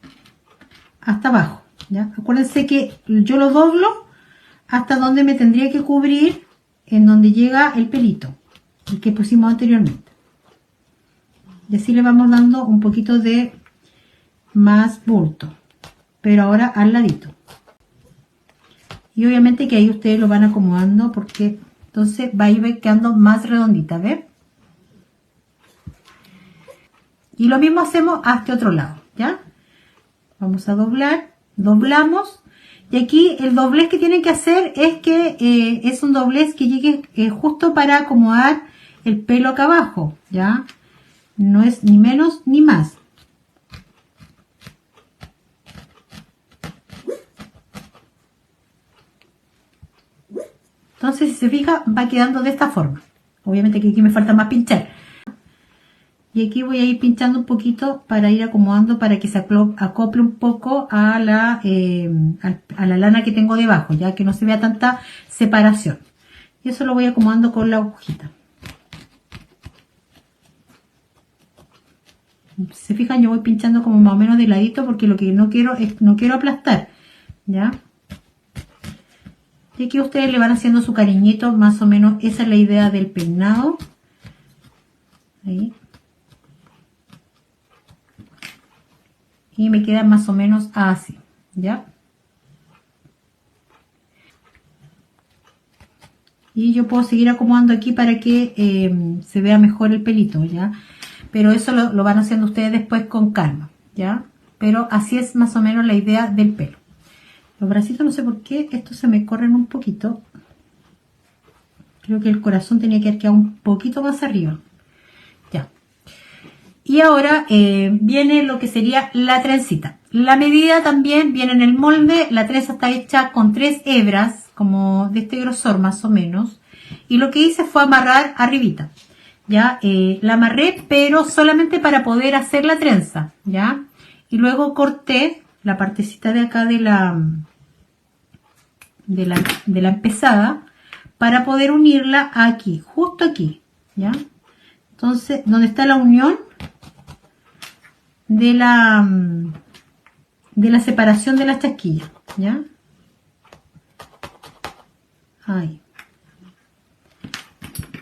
hasta abajo, ¿ya? Acuérdense que yo lo doblo hasta donde me tendría que cubrir, en donde llega el pelito, el que pusimos anteriormente. Y así le vamos dando un poquito de más bulto, pero ahora al ladito. Y obviamente que ahí ustedes lo van acomodando porque entonces va a ir quedando más redondita, ¿ves? Y lo mismo hacemos a este otro lado, ¿ya? Vamos a doblar, doblamos. Y aquí el doblez que tienen que hacer es que es un doblez que llegue justo para acomodar el pelo acá abajo, ¿ya? No es ni menos ni más. Entonces, si se fija, va quedando de esta forma. Obviamente que aquí me falta más pinchar. Y aquí voy a ir pinchando un poquito para ir acomodando para que se acople un poco a la lana que tengo debajo, ya que no se vea tanta separación. Y eso lo voy acomodando con la agujita. Si se fijan, yo voy pinchando como más o menos de ladito porque lo que no quiero es, no quiero aplastar, ¿ya? Y aquí ustedes le van haciendo su cariñito, más o menos esa es la idea del peinado. Ahí. Y me queda más o menos así, ¿ya? Y yo puedo seguir acomodando aquí para que se vea mejor el pelito, ¿ya? Pero eso lo van haciendo ustedes después con calma, ¿ya? Pero así es más o menos la idea del pelo. Los bracitos no sé por qué, estos se me corren un poquito. Creo que el corazón tenía que haber quedado un poquito más arriba. Ya. Y ahora viene lo que sería la trencita. La medida también viene en el molde. La trenza está hecha con 3 hebras, como de este grosor más o menos. Y lo que hice fue amarrar arribita. Ya, la amarré, pero solamente para poder hacer la trenza. Ya. Y luego corté la partecita de acá de la empezada para poder unirla aquí, justo aquí, ¿ya? Entonces, donde está la unión de la separación de las chasquillas, ¿ya? Ahí.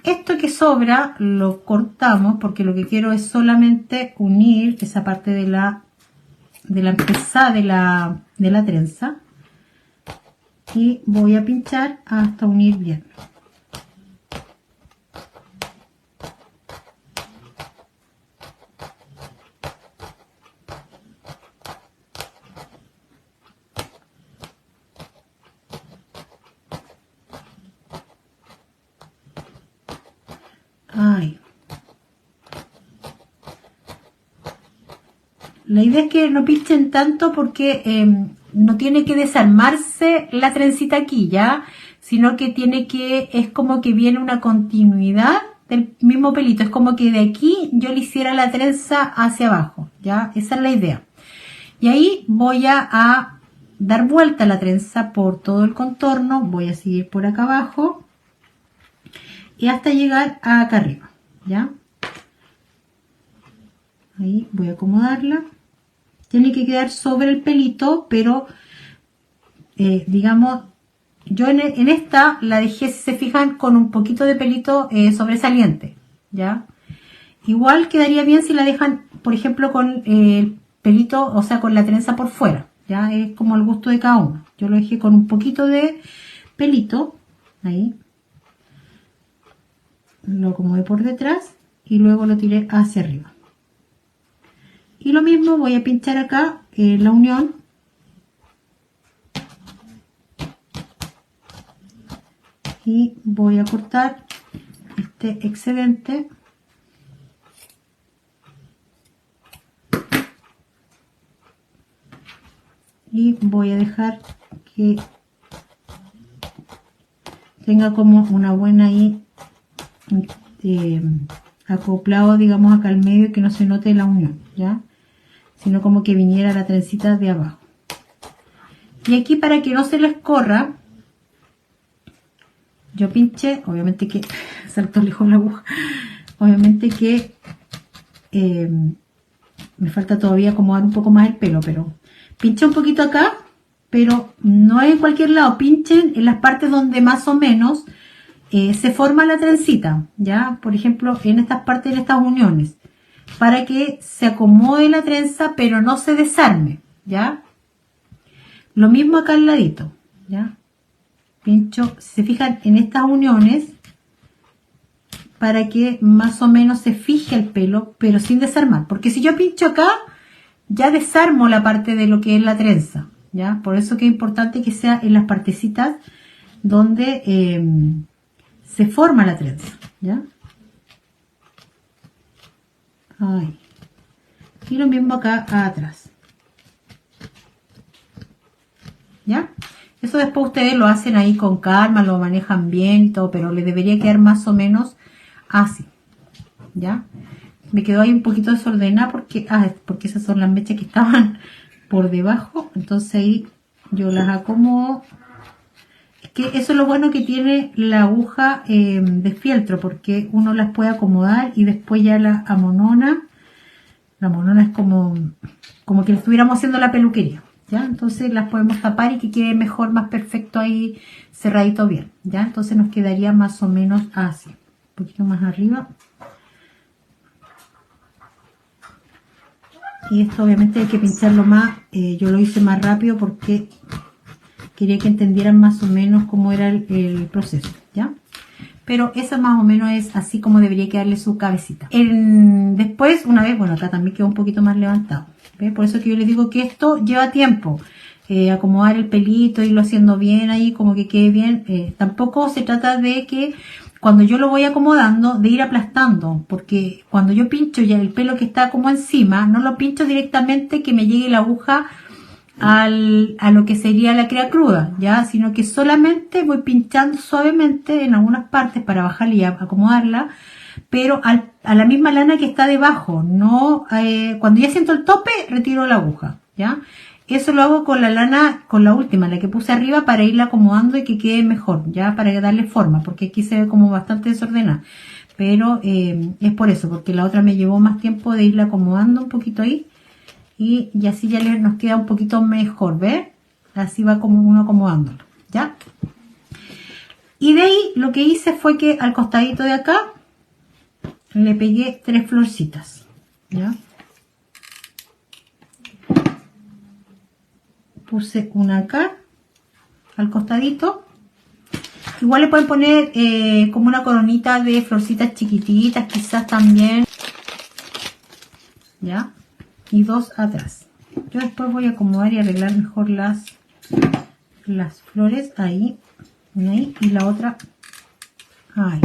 Esto que sobra lo cortamos porque lo que quiero es solamente unir esa parte de la empezada de la trenza. Y voy a pinchar hasta unir bien. Ay. La idea es que no pinchen tanto porque no tiene que desarmarse la trencita aquí, ¿ya? Sino que es como que viene una continuidad del mismo pelito. Es como que de aquí yo le hiciera la trenza hacia abajo, ¿ya? Esa es la idea. Y ahí voy a dar vuelta a la trenza por todo el contorno. Voy a seguir por acá abajo y hasta llegar acá arriba, ¿ya? Ahí voy a acomodarla. Tiene que quedar sobre el pelito, pero digamos, yo en esta la dejé, si se fijan, con un poquito de pelito sobresaliente, ¿ya? Igual quedaría bien si la dejan, por ejemplo, con el pelito, o sea, con la trenza por fuera, ¿ya? Es como el gusto de cada uno. Yo lo dejé con un poquito de pelito, ahí. Lo acomodé por detrás y luego lo tiré hacia arriba. Y lo mismo voy a pinchar acá la unión. Y voy a cortar este excedente. Y voy a dejar que tenga como una buena ahí acoplado, digamos, acá al medio, que no se note la unión, ¿ya? Sino como que viniera la trencita de abajo. Y aquí, para que no se les corra, yo pinché, obviamente que saltó lejos la aguja. Obviamente que me falta todavía acomodar un poco más el pelo, pero pincha un poquito acá, pero no en cualquier lado, pinchen en las partes donde más o menos se forma la trencita, ya, por ejemplo, en estas partes, en estas uniones, para que se acomode la trenza, pero no se desarme, ya. Lo mismo acá al ladito, ya. Pincho, si se fijan, en estas uniones, para que más o menos se fije el pelo, pero sin desarmar, porque si yo pincho acá, ya desarmo la parte de lo que es la trenza, ya. Por eso que es importante que sea en las partecitas donde se forma la trenza, ¿ya? Ahí. Y lo mismo acá atrás, ¿ya? Eso después ustedes lo hacen ahí con calma, lo manejan bien y todo, pero les debería quedar más o menos así, ¿ya? Me quedó ahí un poquito desordenada porque esas son las mechas que estaban por debajo, entonces ahí yo las acomodo. Que eso es lo bueno que tiene la aguja de fieltro, porque uno las puede acomodar y después ya la amonona. La monona es como que le estuviéramos haciendo la peluquería, ¿ya? Entonces las podemos tapar y que quede mejor, más perfecto ahí, cerradito bien, ¿ya? Entonces nos quedaría más o menos así, un poquito más arriba. Y esto obviamente hay que pincharlo más, yo lo hice más rápido porque quería que entendieran más o menos cómo era el proceso, ¿ya? Pero esa más o menos es así como debería quedarle su cabecita. Después, una vez, bueno, acá también quedó un poquito más levantado, ¿ve? Por eso que yo les digo que esto lleva tiempo. Acomodar el pelito, irlo haciendo bien ahí, como que quede bien. Tampoco se trata de que cuando yo lo voy acomodando, de ir aplastando, porque cuando yo pincho ya el pelo que está como encima, no lo pincho directamente que me llegue la aguja a lo que sería la crea cruda, ya, sino que solamente voy pinchando suavemente en algunas partes para bajarla y acomodarla, pero a la misma lana que está debajo, no, cuando ya siento el tope, retiro la aguja, ya. Eso lo hago con la lana, con la última, la que puse arriba, para irla acomodando y que quede mejor, ya, para darle forma, porque aquí se ve como bastante desordenada, pero es por eso, porque la otra me llevó más tiempo de irla acomodando un poquito ahí. Y así ya nos queda un poquito mejor, ¿ves? Así va como uno acomodándolo, ¿ya? Y de ahí lo que hice fue que al costadito de acá le pegué 3 florcitas, ¿ya? Puse una acá, al costadito. Igual le pueden poner como una coronita de florcitas chiquititas, quizás también, ¿ya? Y 2 atrás. Yo después voy a acomodar y arreglar mejor las flores ahí, y la otra ahí.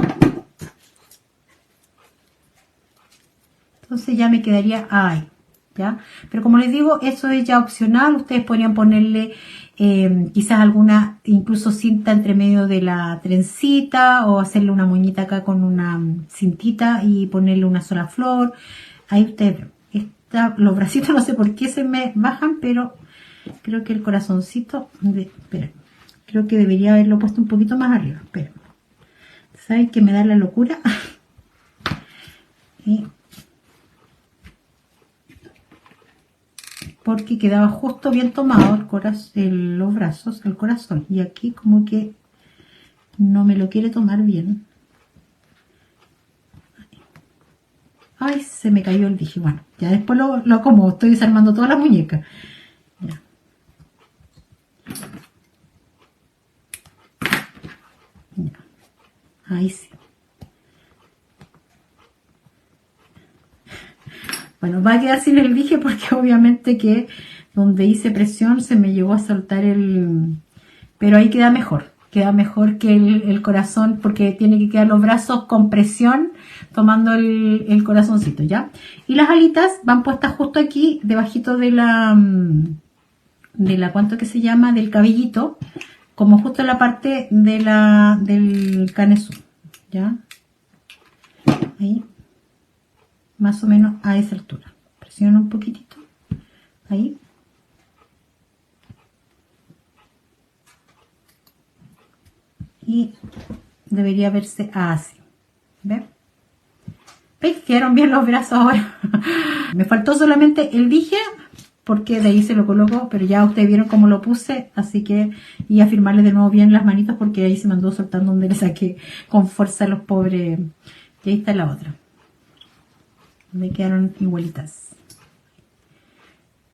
Entonces ya me quedaría ahí, ¿ya? Pero como les digo, eso es ya opcional. Ustedes podrían ponerle quizás alguna, incluso cinta entre medio de la trencita, o hacerle una moñita acá con una cintita y ponerle una sola flor. Ahí ustedes ven. Los bracitos no sé por qué se me bajan, pero creo que el corazoncito, espera, creo que debería haberlo puesto un poquito más arriba. Espera, ¿saben que me da la locura? Porque quedaba justo bien tomado los brazos, el corazón, y aquí como que no me lo quiere tomar bien. Ay, se me cayó el dije. Bueno, ya después lo acomodo. Estoy desarmando todas las muñecas. Ya. Ya. Ahí sí. Bueno, va a quedar sin el dije porque obviamente que donde hice presión se me llegó a saltar pero ahí queda mejor. Queda mejor que el corazón, porque tiene que quedar los brazos con presión tomando el corazoncito, ¿ya? Y las alitas van puestas justo aquí, debajito de la ¿cuánto que se llama? Del cabellito, como justo en la parte del canesú, ¿ya? Ahí, más o menos a esa altura. Presiono un poquitito, ahí. Y debería verse así, ¿Veis? Quedaron bien los brazos ahora. Me faltó solamente el dije, porque de ahí se lo coloco, pero ya ustedes vieron cómo lo puse, así que y a firmarle de nuevo bien las manitos porque ahí se me andó soltando donde le saqué con fuerza a los pobres. Y ahí está la otra. Me quedaron igualitas.